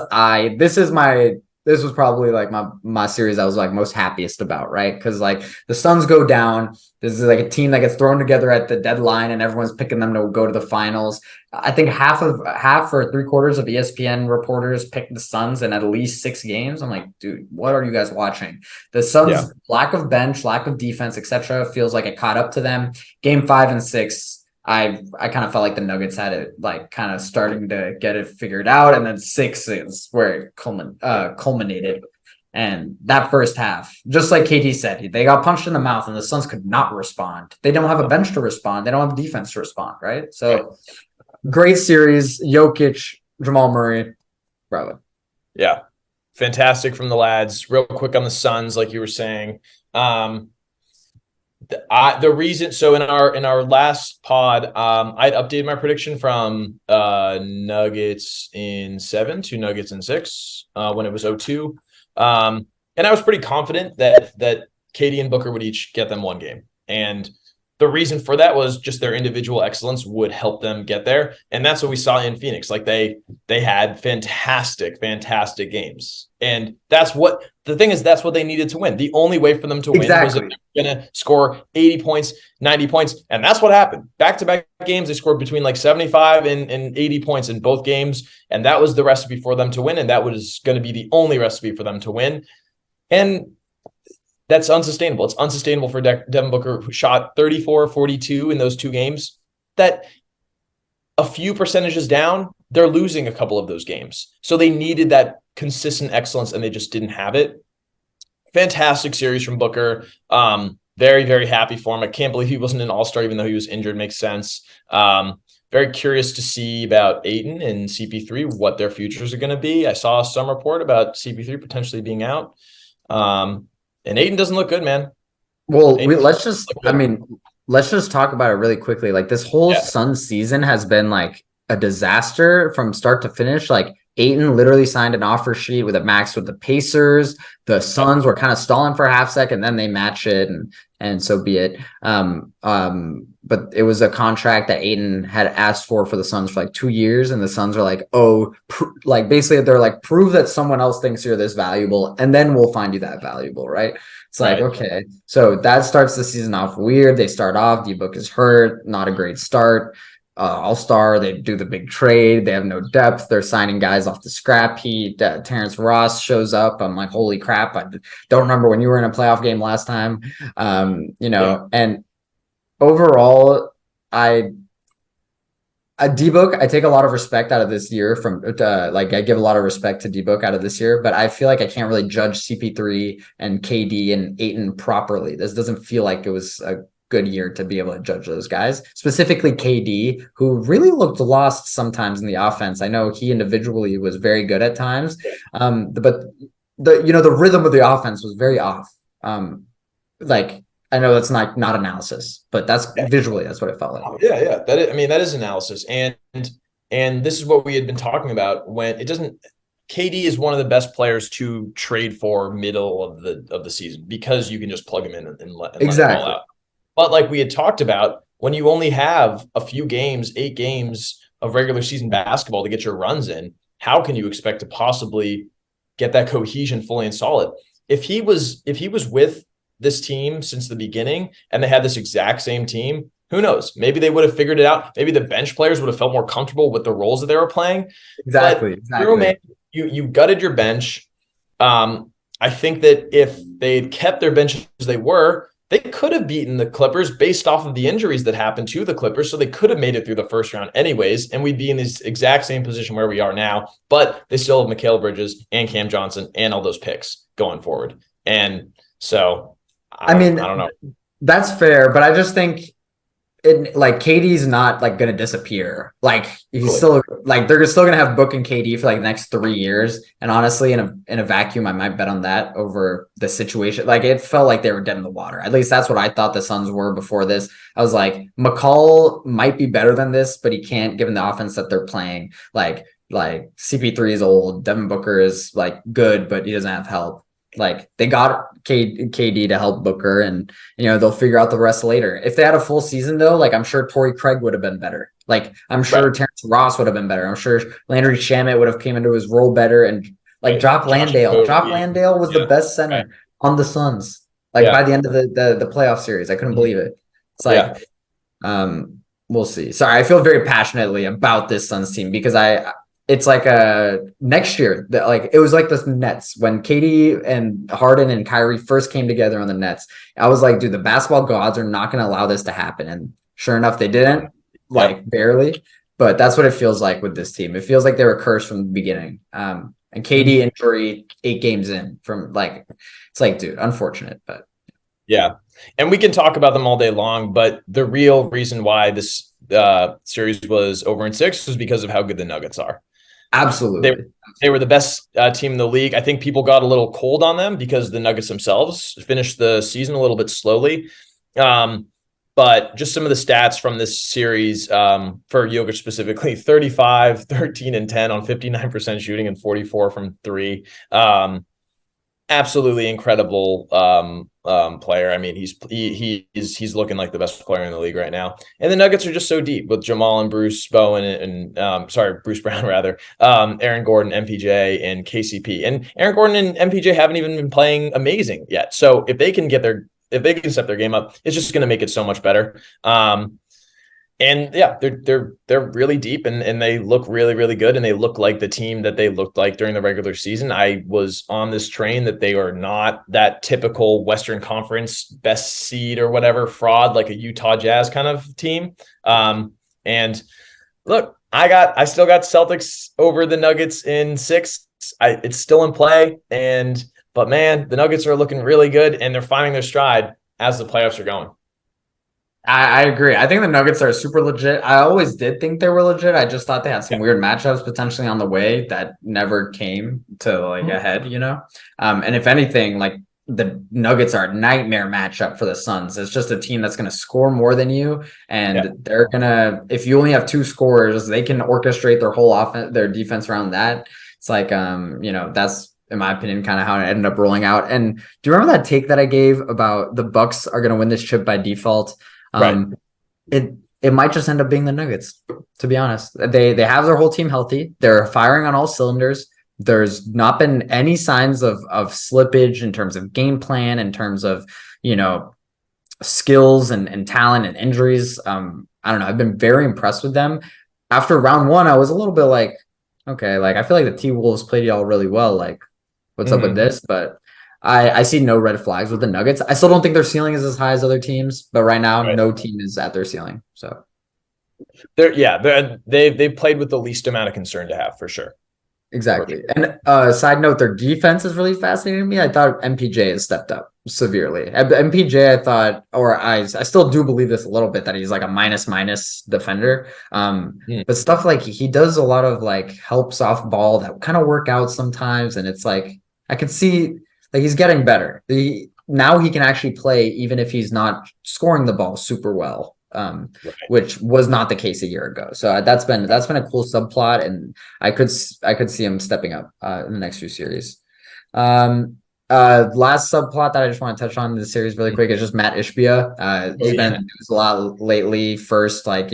This was probably like my series I was like most happiest about, right? Because like the Suns go down. This is like a team that gets thrown together at the deadline, and everyone's picking them to go to the finals. I think half or three-quarters of ESPN reporters picked the Suns in at least 6 games. I'm like, dude, what are you guys watching? The Yeah. Suns' lack of bench, lack of defense, etc., feels like it caught up to them. Game 5 and 6, I kind of felt like the Nuggets had it like kind of starting to get it figured out, and then 6 is where it culminated. And that first half, just like KD said, they got punched in the mouth, and the Suns could not respond. They don't have a bench to respond. They don't have defense to respond, right? So great series. Jokic, Jamal Murray, bravo. Yeah. Fantastic from the lads. Real quick on the Suns, like you were saying. The reason, so in our last pod, I'd updated my prediction from Nuggets in 7 to Nuggets in 6 when it was 0-2. And I was pretty confident that KD and Booker would each get them 1 game. And the reason for that was just their individual excellence would help them get there. And that's what we saw in Phoenix. Like they had fantastic games. And that's what they needed to win. The only way for them to win was if they were going to score 80 points, 90 points. And that's what happened. Back-to-back games, they scored between like 75 and 80 points in both games. And that was the recipe for them to win. And that was going to be the only recipe for them to win. And that's unsustainable. It's unsustainable for Devin Booker, who shot 34-42 in those 2 games. That a few percentages down, they're losing a couple of those games. So they needed that consistent excellence, and they just didn't have it. Fantastic series from Booker. Very, very happy for him. I can't believe he wasn't an all-star, even though he was injured. Makes sense. Very curious to see about Ayton and CP3, what their futures are going to be. I saw some report about CP3 potentially being out. And Ayton doesn't look good, man. Well, let's just talk about it really quickly. Like this whole Suns season has been like a disaster from start to finish. Like Ayton literally signed an offer sheet with a max with the Pacers. The Suns were kind of stalling for a half second, then they match it, and so be it. But it was a contract that Ayton had asked for the Suns for like 2 years, and the Suns are like, like basically they're like, prove that someone else thinks you're this valuable, and then we'll find you that valuable, right? It's like, okay, so that starts the season off weird. They start off, D-Book is hurt, not a great start. All-star, they do the big trade. They have no depth. They're signing guys off the scrap heap. Terrence Ross shows up. I'm like, holy crap! I don't remember when you were in a playoff game last time. And overall, D-Book, I take a lot of respect out of this year from I give a lot of respect to D-Book out of this year, but I feel like I can't really judge CP3 and KD and Ayton properly. This doesn't feel like it was a good year to be able to judge those guys, specifically KD, who really looked lost sometimes in the offense. I know he individually was very good at times, but the rhythm of the offense was very off. I know that's not analysis, but that's visually that's what it felt like. Yeah. That is analysis, and this is what we had been talking about. When it doesn't, KD is one of the best players to trade for middle of the season because you can just plug him in and let it all out. But like we had talked about, when you only have a few games, 8 games of regular season basketball to get your runs in, how can you expect to possibly get that cohesion fully and solid? If he was with this team since the beginning and they had this exact same team, who knows? Maybe they would have figured it out. Maybe the bench players would have felt more comfortable with the roles that they were playing. Exactly. Man, you gutted your bench. I think that if they'd kept their bench as they were, they could have beaten the Clippers based off of the injuries that happened to the Clippers. So they could have made it through the first round anyways, and we'd be in this exact same position where we are now. But they still have Mikal Bridges and Cam Johnson and all those picks going forward. And so, I don't know. That's fair, but I just think like KD's not like gonna disappear. Like he's Totally. still like they're still gonna have Book and KD for like the next 3 years. And honestly, in a vacuum, I might bet on that over the situation. Like it felt like they were dead in the water. At least that's what I thought the Suns were before this. I was like, McCall might be better than this, but he can't given the offense that they're playing. Like CP3 is old, Devin Booker is like good, but he doesn't have help. Like they got KD to help Booker, and they'll figure out the rest later. If they had a full season though, like I'm sure Torrey Craig would have been better. Like I'm Right. sure Terrence Ross would have been better. I'm sure Landry Shamet would have came into his role better, and like Right. Jock Josh Landale. Jock Okogie. Landale was the Yeah. best Right. center on the Suns. Like Yeah. by the end of the playoff series, I couldn't Mhm. believe it. It's Yeah. like we'll see. Sorry, I feel very passionately about this Suns team because it's like a next year that like it was like the Nets when Katie and Harden and Kyrie first came together on the Nets. I was like, dude, the basketball gods are not going to allow this to happen. And sure enough, they didn't, Yep. like barely. But that's what it feels like with this team. It feels like they were cursed from the beginning. And KD Mhm. injury 8 games in from like it's like, dude, unfortunate, but Yeah. And we can talk about them all day long, but the real reason why this series was over in 6 was because of how good the Nuggets are. They absolutely. they were the best team in the league. I think people got a little cold on them because the Nuggets themselves finished the season a little bit slowly. Um, but just some of the stats from this series for Jokic specifically: 35, 13, and 10 on 59% shooting and 44 from three. Absolutely incredible player. I mean, he's looking like the best player in the league right now. And the Nuggets are just so deep with Jamal and Bruce Bowen and sorry, Bruce Brown rather, Aaron Gordon, MPJ, and KCP. And Aaron Gordon and MPJ haven't even been playing amazing yet. So if they can step their game up, it's just going to make it so much better. And yeah, they're really deep and they look really, really good. And they look like the team that they looked like during the regular season. I was on this train that they are not that typical Western Conference best seed or whatever fraud, like a Utah Jazz kind of team. And look, I still got Celtics over the Nuggets in 6. It's still in play. But man, the Nuggets are looking really good and they're finding their stride as the playoffs are going. I agree. I think the Nuggets are super legit. I always did think they were legit. I just thought they had some Yeah. weird matchups potentially on the way that never came to like a head. And if anything, like the Nuggets are a nightmare matchup for the Suns. It's just a team that's going to score more than you, Yeah. and they're gonna. If you only have two scorers, they can orchestrate their whole offense, their defense around that. It's like, that's in my opinion, kind of how it ended up rolling out. And do you remember that take that I gave about the Bucks are going to win this chip by default? Right. Um, it might just end up being the Nuggets, to be honest. They have their whole team healthy. They're firing on all cylinders. There's not been any signs of slippage in terms of game plan, in terms of, you know, skills and talent and injuries. I don't know. I've been very impressed with them. After round one, I was a little bit like, okay, like I feel like the T Wolves played y'all really well. Like, what's up with Mm-hmm. this? But I see no red flags with the Nuggets. I still don't think their ceiling is as high as other teams, but right now, Right. no team is at their ceiling. So They've played with the least amount of concern to have for sure. For exactly. sure. And side note, their defense is really fascinating to me. I thought MPJ has stepped up severely. MPJ, I thought, or I still do believe this a little bit that he's like a minus defender. Mm. But stuff like he does a lot of like helps off ball that kind of work out sometimes, and it's like I could see like he's getting better. Now he can actually play even if he's not scoring the ball super well. Right. Which was not the case a year ago. So that's been a cool subplot, and I could see him stepping up in the next few series. Last subplot that I just want to touch on in the series really quick is just Matt Ishbia. Oh He's been in yeah. the news a lot lately. First, like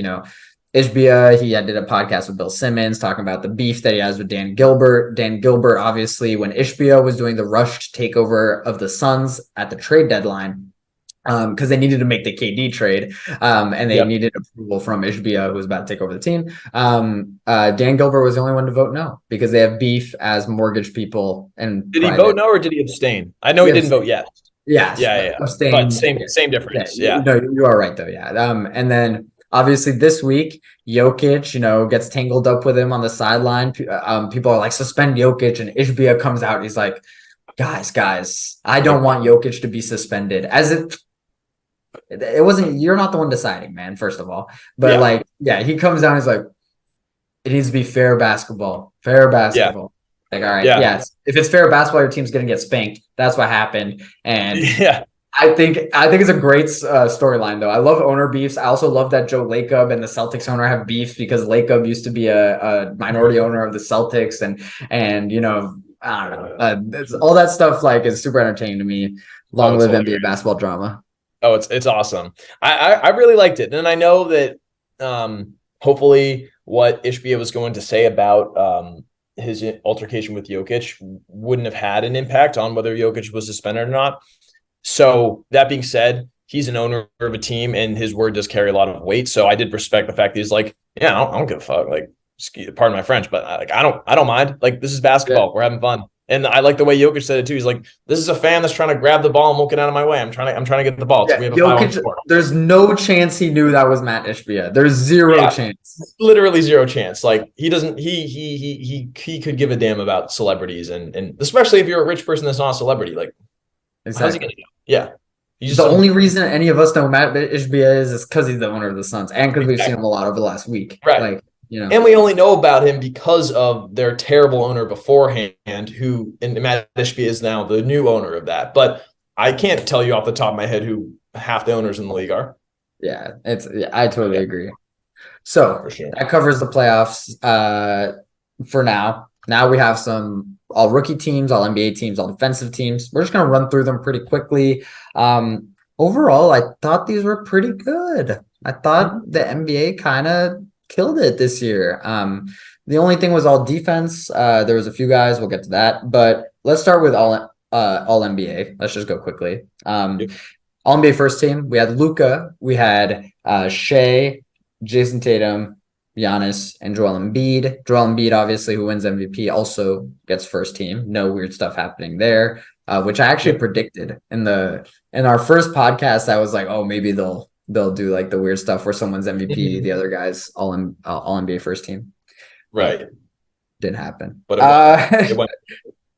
Ishbia, he did a podcast with Bill Simmons talking about the beef that he has with Dan Gilbert. Dan Gilbert, obviously, when Ishbia was doing the rushed takeover of the Suns at the trade deadline, because they needed to make the KD trade, and they Yep. needed approval from Ishbia, who was about to take over the team. Dan Gilbert was the only one to vote no because they have beef as mortgage people and Did he vote private. no or did he abstain? I know he didn't Yes, vote yes. yes, Yeah. But abstain. same Yeah, difference. Yeah. no, you are right though. Yeah. And then obviously this week, Jokic, gets tangled up with him on the sideline. People are like, suspend Jokic, and Ishbia comes out. And he's like, guys, I don't want Jokic to be suspended. As if It wasn't. You're not the one deciding, man. First of all, but Yeah, like, yeah, he comes down. He's like, it needs to be fair basketball. Fair yeah, basketball. Like, all right, yeah, yes. If it's fair basketball, your team's gonna get spanked. That's what happened. And yeah. I think it's a great storyline though. I love owner beefs. I also love that Joe Lacob and the Celtics owner have beef because Lacob used to be a minority owner of the Celtics, and I don't know. All that stuff like is super entertaining to me. Oh, Long it's live NBA hilarious. basketball drama. Oh, it's awesome. I really liked it, and I know that hopefully what Ishbia was going to say about his altercation with Jokic wouldn't have had an impact on whether Jokic was suspended or not. So that being said, he's an owner of a team, and his word does carry a lot of weight. So I did respect the fact that he's like, yeah, I don't give a fuck. Like, pardon my French, but I don't mind. Like, this is Yeah. basketball. We're having fun. And I like the way Jokic said it too. He's like, "This is a fan that's trying to grab the ball and won't get out of my way. I'm trying to get the ball. Yeah, We have a 5 on Jokic, score." there's no chance he knew that was Matt Ishbia. There's zero Yeah, chance. literally zero chance. Like he doesn't. He could give a damn about celebrities, and especially if you're a rich person that's not a celebrity. Like, how's he Exactly. gonna know? Yeah, he's just The some only reason any of us know Matt Ishbia is because he's the owner of the Suns and because we've seen him exactly a lot over the last week. right. Like, And we only know about him because of their terrible owner beforehand, who and Matt Ishbia is now the new owner of that. But I can't tell you off the top of my head who half the owners in the league are. yeah, I totally Yeah, agree. So for sure. that covers the playoffs for now. Now we have some all rookie teams, all NBA teams, all defensive teams. We're just gonna run through them pretty quickly. Overall, I thought these were pretty good. I thought the NBA kind of killed it this year. The only thing was all defense. There was a few guys. We'll get to that, but let's start with all NBA. Let's just go quickly. All NBA first team. We had Luca. We had Shea, Jason Tatum, Giannis, and Joel Embiid. Joel Embiid, obviously, who wins MVP, also gets first team. No weird stuff happening there, which I actually Yep. predicted in our first podcast. I was like, oh, maybe they'll do like the weird stuff where someone's MVP, the other guys all NBA first team, but Right. didn't happen. But it went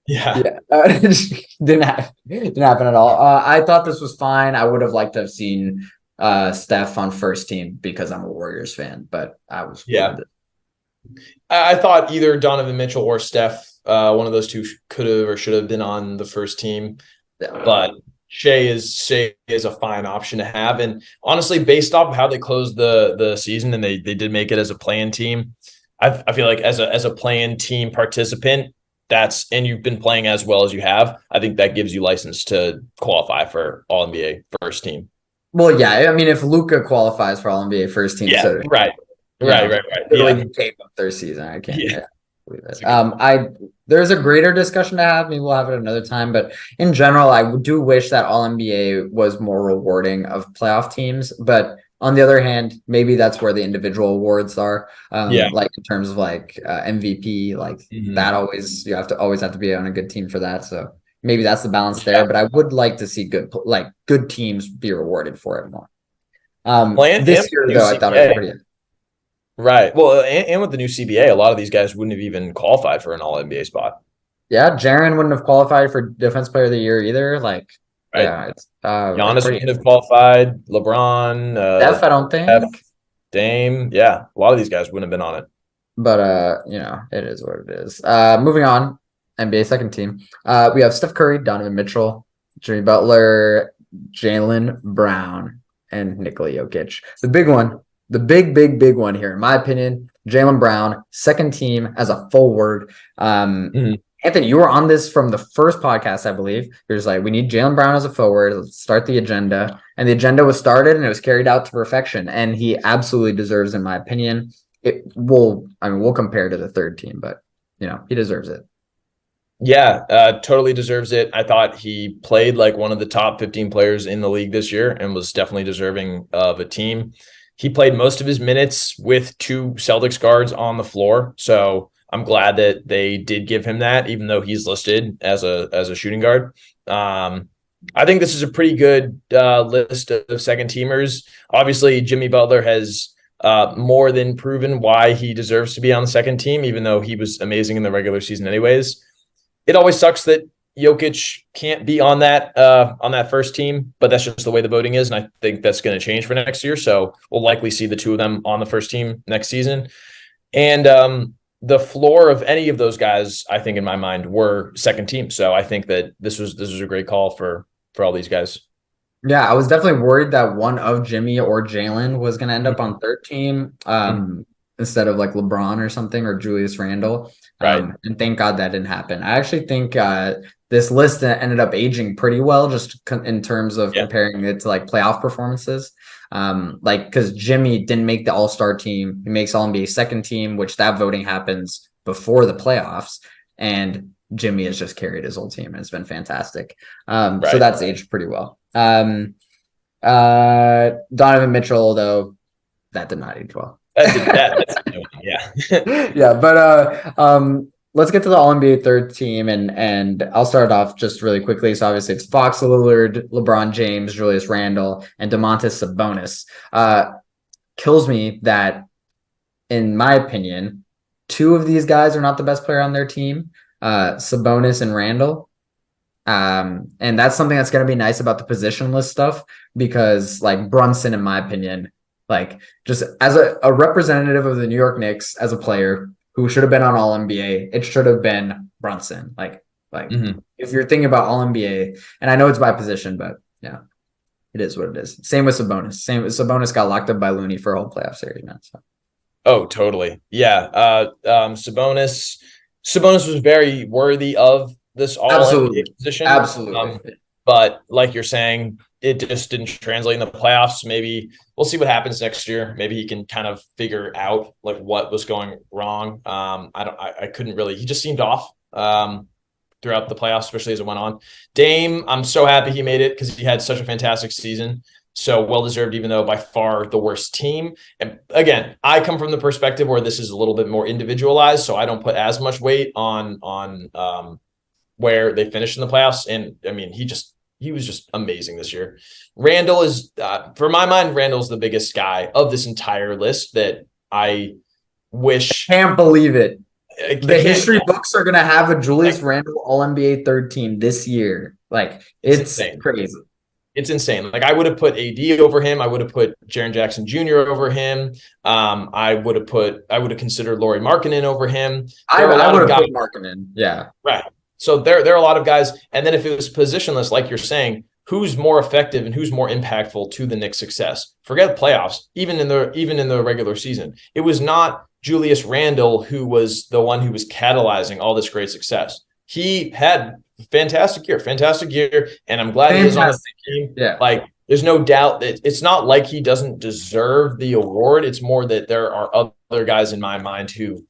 yeah. Yeah, didn't happen at all. I thought this was fine. I would have liked to have seen Steph on first team because I'm a Warriors fan, but I was Yeah. bummed. I thought either Donovan Mitchell or Steph, one of those two could have or should have been on the first team. But Shea is a fine option to have. And honestly, based off of how they closed the season and they did make it as a play-in team, I feel like as a play-in team participant, and you've been playing as well as you have, I think that gives you license to qualify for All NBA first team. Well, yeah, I mean, if Luca qualifies for All NBA first team, Yeah, so right. Right. Yeah. literally gave up their season. I can't Yeah. believe it. There's a greater discussion to have. Maybe we'll have it another time. But in general, I do wish that All NBA was more rewarding of playoff teams. But on the other hand, maybe that's where the individual awards are. Yeah. Like in terms of like MVP, like that always you always have to be on a good team for that. So maybe that's the balance there. Yeah. But I would like to see good teams be rewarded for it more. This year though, I thought it was pretty. Right. Well, and with the new CBA, a lot of these guys wouldn't have even qualified for an All NBA spot. Yeah, Jaren wouldn't have qualified for Defense Player of the Year either. Like, Right. yeah, it's Giannis pretty. wouldn't have qualified. LeBron, Steph, I don't think, Steph, Dame. Yeah, a lot of these guys wouldn't have been on it. but it is what it is. Moving on, NBA second team. We have Steph Curry, Donovan Mitchell, Jimmy Butler, Jaylen Brown, and Nikola Jokic. The big one, the big one here, in my opinion, Jaylen Brown, second team as a forward. Anthony, you were on this from the first podcast, I believe. You're just like, we need Jaylen Brown as a forward. Let's start the agenda. And the agenda was started and it was carried out to perfection. And he absolutely deserves, in my opinion. We'll compare to the third team, but he deserves it. Yeah, totally deserves it. I thought he played like one of the top 15 players in the league this year and was definitely deserving of a team. He played most of his minutes with two Celtics guards on the floor. So I'm glad that they did give him that, even though he's listed as a shooting guard. I think this is a pretty good list of second teamers. Obviously, Jimmy Butler has more than proven why he deserves to be on the second team, even though he was amazing in the regular season anyways. It always sucks that Jokic can't be on that first team, but that's just the way the voting is, and I think that's going to change for next year. So we'll likely see the two of them on the first team next season. And the floor of any of those guys, I think in my mind, were second team. So I think that this was a great call for all these guys. Yeah, I was definitely worried that one of Jimmy or Jalen was going to end up Mhm. on third team Mhm. instead of like LeBron or something or Julius Randle. Right. And thank God that didn't happen. I actually think this list ended up aging pretty well just in terms of Yeah. comparing it to like playoff performances. Like because Jimmy didn't make the All-Star team, he makes All-NBA second team, which that voting happens before the playoffs, and Jimmy has just carried his whole team and it's been fantastic. So Right. that's aged pretty well. Donovan Mitchell, though, that did not age well. That's yeah. Yeah, but let's get to the All NBA third team, and I'll start off just really quickly. So obviously it's Fox, Lillard, LeBron James, Julius Randle, and Domantas Sabonis. Kills me that, in my opinion, two of these guys are not the best player on their team, Sabonis and Randle. And that's something that's going to be nice about the positionless stuff because, like, Brunson, in my opinion, like, just as a representative of the New York Knicks as a player who should have been on All NBA, it should have been Brunson. Like Mhm. if you're thinking about All NBA, and I know it's by position, but yeah, it is what it is. Same with Sabonis. Same with Sabonis got locked up by Looney for a whole playoff series, man. So. Oh, totally. Yeah. Sabonis was very worthy of this all NBA Absolutely. position. Absolutely. But like you're saying, it just didn't translate in the playoffs. Maybe we'll see what happens next year. Maybe he can kind of figure out like what was going wrong. I couldn't really, he just seemed off. Throughout the playoffs, especially as it went on. Dame, I'm so happy he made it because he had such a fantastic season. So well deserved, even though by far the worst team. And again, I come from the perspective where this is a little bit more individualized, so I don't put as much weight on where they finished in the playoffs. And I mean, he was just amazing this year. Randall is, for my mind, Randall's the biggest guy of this entire list that I wish. Can't believe it. I The can't. history books are gonna have a Julius Like, Randle All NBA third team this year. Like it's it's insane. crazy. It's insane. Like I would have put AD over him. I would have put Jaren Jackson Jr. over him. I would have considered Lauri Markkanen over him. I There are a I lot would of have guys, put Markkinen. Yeah. right? So there are a lot of guys. And then if it was positionless, like you're saying, who's more effective and who's more impactful to the Knicks' success? Forget playoffs. Even in the regular season, it was not Julius Randle who was the one who was catalyzing all this great success. He had fantastic year, and I'm glad he is on the Fantastic. team. Yeah. Like, there's no doubt that it's not like he doesn't deserve the award. It's more that there are other guys in my mind who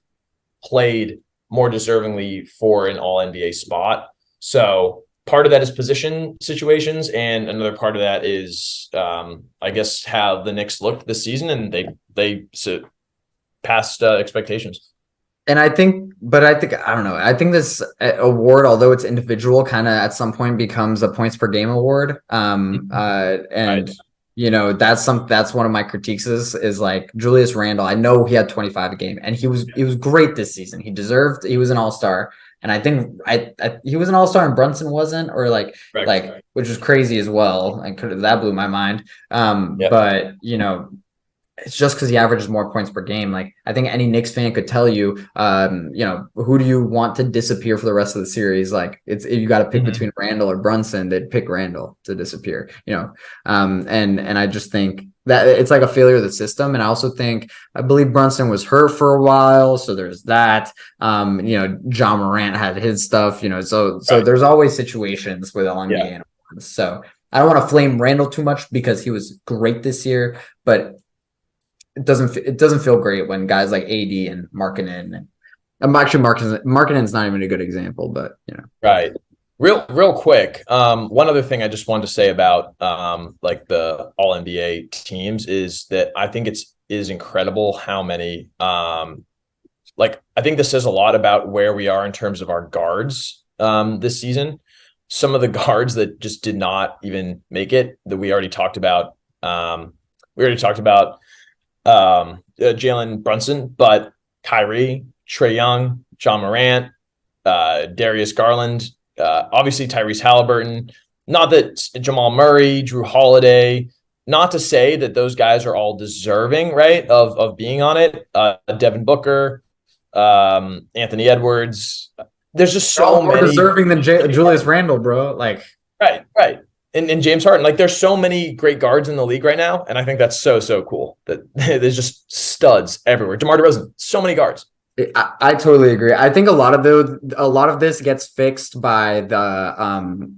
played more deservingly for an all NBA spot. So part of that is position situations, and another part of that is, I guess, how the Knicks looked this season, and they passed expectations. And I don't know. I think this award, although it's individual, kind of at some point becomes a points per game award. Right. And that's one of my critiques is like Julius Randle. I know he had 25 a game, and he was great this season. He was an all-star, and I think he was an all-star and Brunson wasn't, or Correct. which was crazy as well. Like that blew my mind. Yeah. But it's just because he averages more points per game. Like I think any Knicks fan could tell you, who do you want to disappear for the rest of the series? Like it's if you got to pick Mm-hmm. between Randall or Brunson, they'd pick Randall to disappear. And I just think that it's like a failure of the system. And I believe Brunson was hurt for a while, so there's that. John Morant had his stuff. So Right. there's always situations with all NBA Yeah. and awards. So I don't want to flame Randall too much because he was great this year, but it doesn't feel great when guys like AD and Markkinen and I'm actually Markkinen's not even a good example, but Right. Real quick. One other thing I just wanted to say about like the all NBA teams is that I think is incredible how many like I think this says a lot about where we are in terms of our guards this season. Some of the guards that just did not even make it that we already talked about. We already talked about Jalen Brunson, but Kyrie, Trae Young, John Morant, Darius Garland, Obviously Tyrese Halliburton. Not that Jamal Murray, Drew Holiday. Not to say that those guys are all deserving, right, of being on it. Devin Booker, Anthony Edwards. There's just They're all so more many. deserving than Julius Randle, bro. Like, Right, right. And James Harden, like there's so many great guards in the league right now, and I think that's so cool that there's just studs everywhere. DeMar DeRozan, so many guards. I totally agree. I think a lot of this gets fixed by the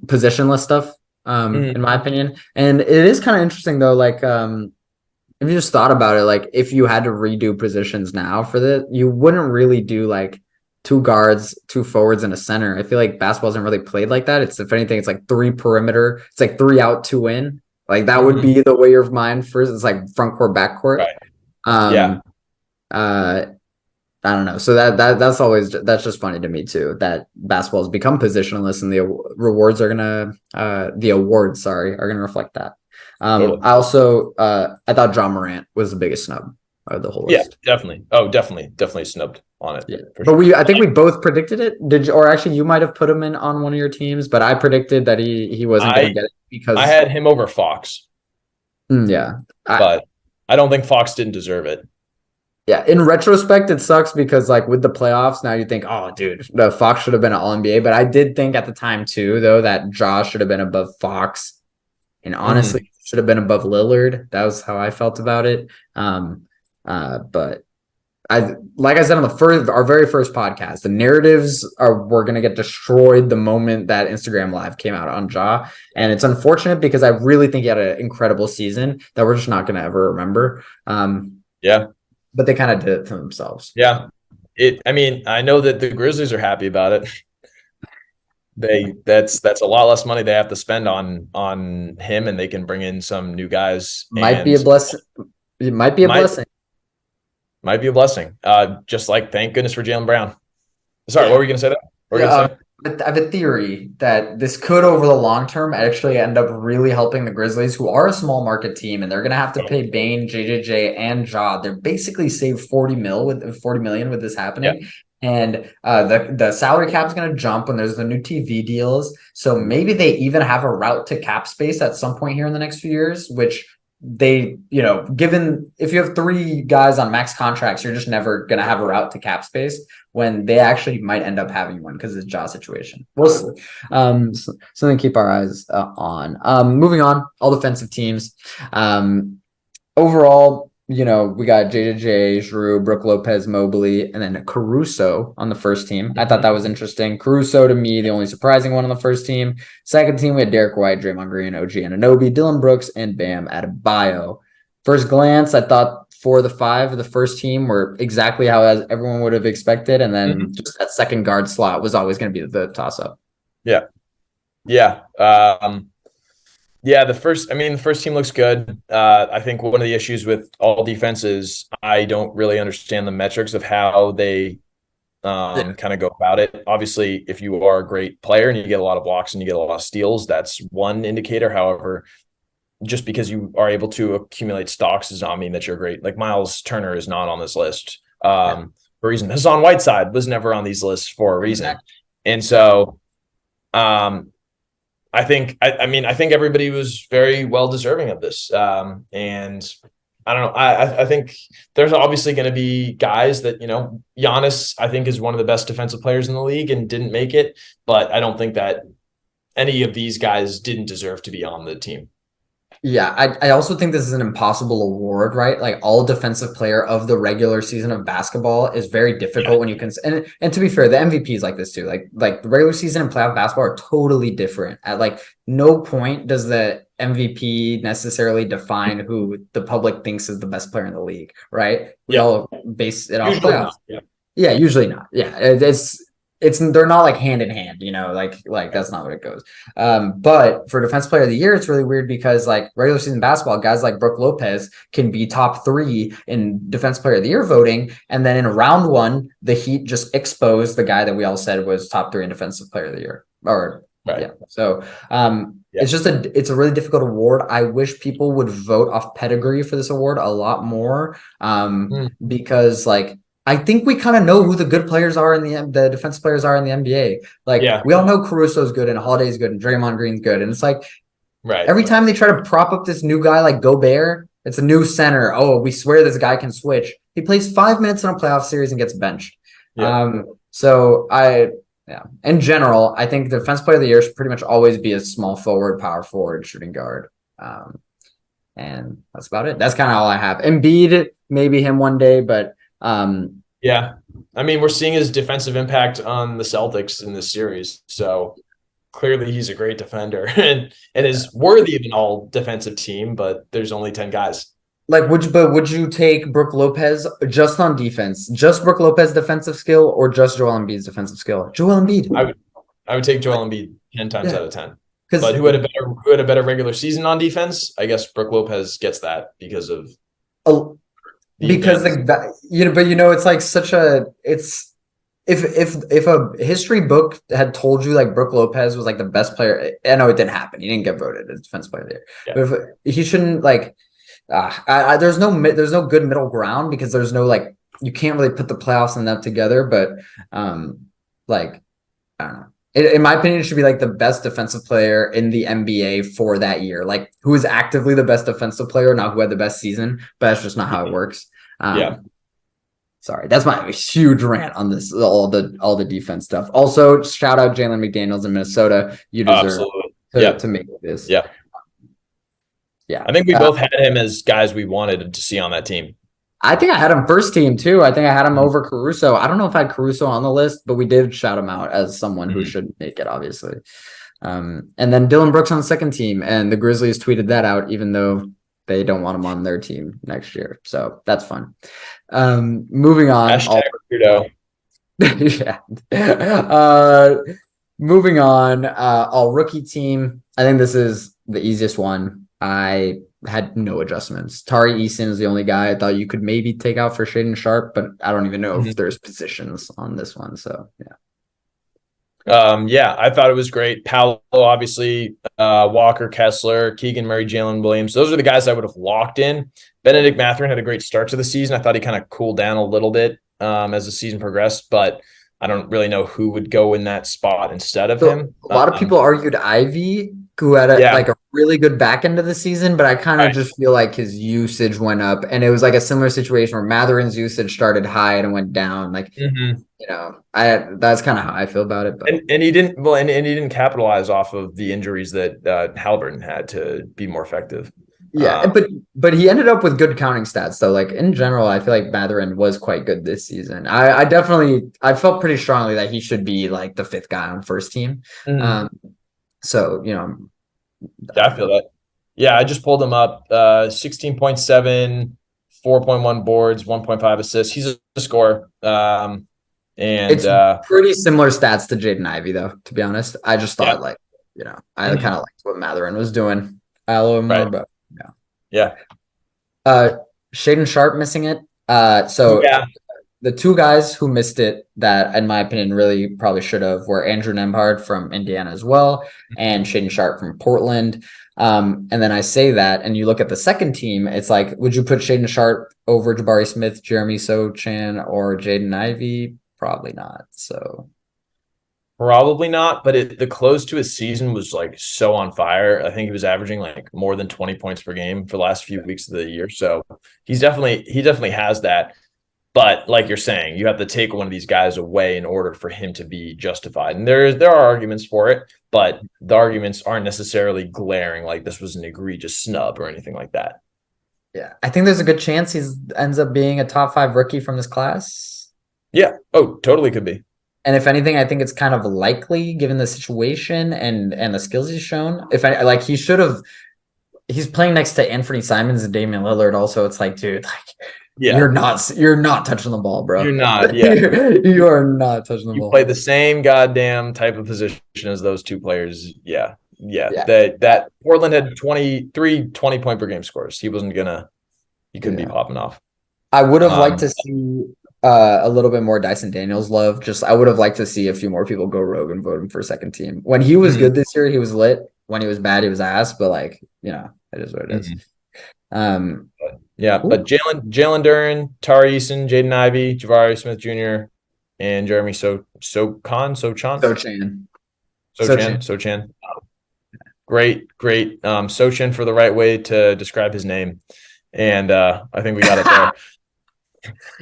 positionless stuff, in my opinion. And it is kind of interesting though, like if you just thought about it, like if you had to redo positions now for this, you wouldn't really do like two guards, two forwards, and a center. I feel like basketball isn't really played like that. It's if anything, it's like three perimeter. It's like three out, two in. Like that would be the way your mind first. It's like front court, back court. Right. Yeah. Um, uh, I don't know. So that's just funny to me too. That basketball has become positionless, and the rewards are gonna the awards, sorry, are gonna reflect that. Totally. I also I thought John Morant was the biggest snub of the whole Yeah, list. definitely. Oh, definitely snubbed on it. Yeah, but Sure. I think we both predicted it. Did you, or actually you might have put him in on one of your teams, but I predicted that he wasn't gonna I get it I because had him over Fox, yeah. but I don't think Fox didn't deserve it. Yeah, in retrospect, it sucks because like with the playoffs, now you think, oh, dude, the Fox should have been an All NBA. But I did think at the time too, though, that Josh should have been above Fox, and honestly, should have been above Lillard. That was how I felt about it. But I, like I said on our very first podcast, the narratives were gonna get destroyed the moment that Instagram Live came out on Ja, and it's unfortunate because I really think he had an incredible season that we're just not gonna ever remember. Yeah. But they kind of did it to themselves. Yeah. I mean, I know that the Grizzlies are happy about it. That's a lot less money they have to spend on him, and they can bring in some new guys Might be a and blessing. It might be a might blessing. might be a blessing. Just like thank goodness for Jaylen Brown. Sorry, Yeah. what were you gonna say there? What were you gonna say? I have a theory that this could, over the long term, actually end up really helping the Grizzlies, who are a small market team, and they're going to have to pay Bane, JJJ, and Ja. They're basically saved 40 million with this Yeah. happening. And the salary cap is going to jump when there's the new TV deals. So maybe they even have a route to cap space at some point here in the next few years, which they, given if you have three guys on max contracts, you're just never going to have a route to cap space when they actually might end up having one because of the Ja situation. We'll see. Something to keep our eyes on. Moving on, all defensive teams. Overall, we got JJJ, Giroux, Brook Lopez, Mobley, and then Caruso on the first team. I thought that was interesting. Caruso, to me, the only surprising one on the first team. Second team, we had Derek White, Draymond Green, OG Anunoby, Dylan Brooks, and Bam Adebayo. First glance, I thought 4 of the 5 of the first team were exactly how everyone would have expected, and then just that second guard slot was always going to be the toss-up. Yeah. Yeah. Yeah, the first team looks good. I think one of the issues with all defenses, I don't really understand the metrics of how they kind of go about it. Obviously, if you are a great player and you get a lot of blocks and you get a lot of steals, that's one indicator. However, just because you are able to accumulate stocks does not mean that you're great. Like Miles Turner is not on this list for a reason. Hassan Whiteside was never on these lists for a reason. Exactly. And so I think everybody was very well deserving of this. And I don't know. I think there's obviously going to be guys that, Giannis, I think, is one of the best defensive players in the league and didn't make it. But I don't think that any of these guys didn't deserve to be on the team. Yeah, I also think this is an impossible award, right? Like all defensive player of the regular season of basketball is very difficult when you can. And to be fair, the MVP is like this too. Like the regular season and playoff basketball are totally different. At like no point does the MVP necessarily define who the public thinks is the best player in the league, right? We all base it off playoffs. Yeah, usually not. Yeah, they're not like hand in hand, like that's not what it goes. But for defense player of the year, it's really weird because like regular season basketball, guys like Brook Lopez can be top 3 in defense player of the year voting, and then in round 1, the Heat just exposed the guy that we all said was top 3 in defensive player of the year. So it's a really difficult award. I wish people would vote off pedigree for this award a lot more, because like I think we kind of know who the good players are in the defensive players are in the NBA. Like Yeah, we all know Caruso's good and Holiday's good and Draymond Green's good. And it's like right. every time they try to prop up this new guy like Gobert, it's a new center. Oh, we swear this guy can switch. He plays 5 minutes in a playoff series and gets benched. Yeah. Yeah. In general, I think the defense player of the year should pretty much always be a small forward, power forward, shooting guard. And that's about it. That's kind of all I have. Embiid, maybe him one day, but Yeah. I mean, we're seeing his defensive impact on the Celtics in this series. So clearly he's a great defender and is worthy of an all defensive team, but there's only 10 guys. like would you take Brook Lopez just on defense? Just Brook Lopez defensive skill or just Joel Embiid's defensive skill? Joel Embiid. I would take Joel Embiid 10 times out of 10. Because But who had a better regular season on defense? I guess Brook Lopez gets that because of because it's like such a it's if a history book had told you like Brook Lopez was like the best player, I know it didn't happen. He didn't get voted as defense player of the year. Yeah. But if he shouldn't like there's no good middle ground because there's no like you can't really put the playoffs and that together. But like I don't know. In my opinion, it should be like the best defensive player in the NBA for that year. Like who is actively the best defensive player, not who had the best season. But that's just not how it works. Yeah. Sorry, that's my huge rant on this. All the defense stuff. Also, shout out Jalen McDaniels in Minnesota. You deserve to make this. Yeah. Yeah. I think we both had him as guys we wanted to see on that team. I think I had him first team too. I think I had him over Caruso. I don't know if I had Caruso on the list, but we did shout him out as someone who should make it, obviously. And then Dylan Brooks on second team, and the Grizzlies tweeted that out, even though they don't want him on their team next year. So that's fun. Moving on. Yeah. Moving on. All rookie team. I think this is the easiest one. I had no adjustments. Tari Eason is the only guy I thought you could maybe take out for Shaden Sharp, but I don't even know if there's positions on this one. So yeah, I thought it was great. Paolo, obviously, Walker, Kessler, Keegan Murray, Jalen Williams. Those are the guys I would have locked in. Benedict Mathurin had a great start to the season. I thought he kind of cooled down a little bit as the season progressed, but I don't really know who would go in that spot instead of him. A lot of people argued Ivy, who had a really good back end of the season, but I kind of just feel like his usage went up, and it was like a similar situation where Matherin's usage started high and went down. Like that's kind of how I feel about it. But. And he didn't and he didn't capitalize off of the injuries that Halliburton had to be more effective. Yeah, but he ended up with good counting stats though. Like in general, I feel like Mathurin was quite good this season. I felt pretty strongly that he should be like the fifth guy on first team. So I feel that. Yeah, I just pulled him up. 16.7, 4.1 boards, 1.5 assists. He's a scorer. And it's pretty similar stats to Jaden Ivey, though, to be honest. I just thought I kind of liked what Mathurin was doing a little more, but Shaden Sharp missing it. The two guys who missed it that, in my opinion, really probably should have were Andrew Nembhard from Indiana as well, and Shaden Sharp from Portland. And then I say that, and you look at the second team, it's like, would you put Shaden Sharp over Jabari Smith, Jeremy Sochan, or Jaden Ivey? Probably not. So probably not, but the close to his season was like so on fire. I think he was averaging like more than 20 points per game for the last few weeks of the year. So he definitely has that. But like you're saying, you have to take one of these guys away in order for him to be justified. And there are arguments for it, but the arguments aren't necessarily glaring like this was an egregious snub or anything like that. Yeah, I think there's a good chance he ends up being a top 5 rookie from this class. Yeah. Oh, totally could be. And if anything, I think it's kind of likely given the situation and the skills he's shown. He's playing next to Anthony Simons and Damian Lillard. Also, it's like, dude, you're not touching the ball, bro. You're not. Yeah, you are not touching the ball. You play the same goddamn type of position as those two players. Yeah. That Portland had 20-point per game scores. He couldn't be popping off. I would have liked to see a little bit more Dyson Daniels love. I would have liked to see a few more people go rogue and vote him for second team. When he was good this year, he was lit. When he was bad, he was ass. But it is what it is. Yeah, Cool. but Jalen Duren, Tari Eason, Jaden Ivey, Jabari Smith Jr., and Jeremy Sochan. Sochan. Sochan. Great. Sochan for the right way to describe his name. And I think we got it there.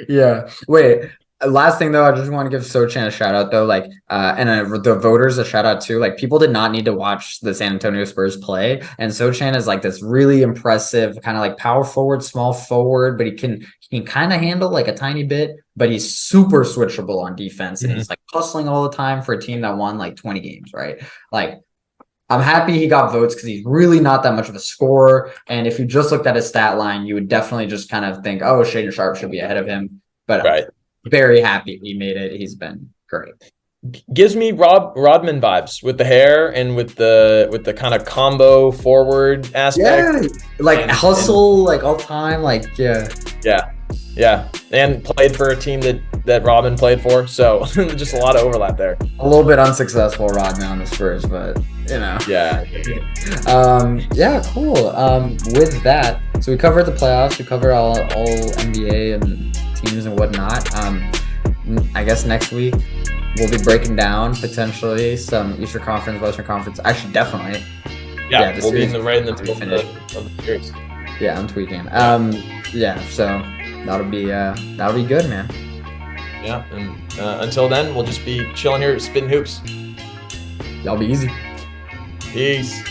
Yeah. Wait. Last thing though, I just want to give Sochan a shout out though, like, and the voters a shout out too. Like, people did not need to watch the San Antonio Spurs play, and Sochan is like this really impressive kind of like power forward, small forward, but he can kind of handle like a tiny bit, but he's super switchable on defense, and he's like hustling all the time for a team that won like 20 games, right? Like, I'm happy he got votes because he's really not that much of a scorer. And if you just looked at his stat line, you would definitely just kind of think, oh, Shaden Sharp should be ahead of him. But I'm Right. very happy he made it. He's been great. Gives me Rodman vibes with the hair and with the kind of combo forward aspect. Yeah, like and hustle, like all time, like yeah. Yeah, and played for a team that Rodman played for, so just a lot of overlap there. A little bit unsuccessful Rodman on the Spurs, but you know. Yeah. Yeah, cool. With that, so we covered the playoffs, we covered all NBA and teams and whatnot. I guess next week we'll be breaking down potentially some Eastern Conference, Western Conference. Actually, definitely. Yeah, we'll be right in the middle of the series. Yeah, I'm tweaking. Yeah, so that'll be good, man. Yeah, and until then, we'll just be chilling here at Spittin Hoops. Y'all be easy. Peace.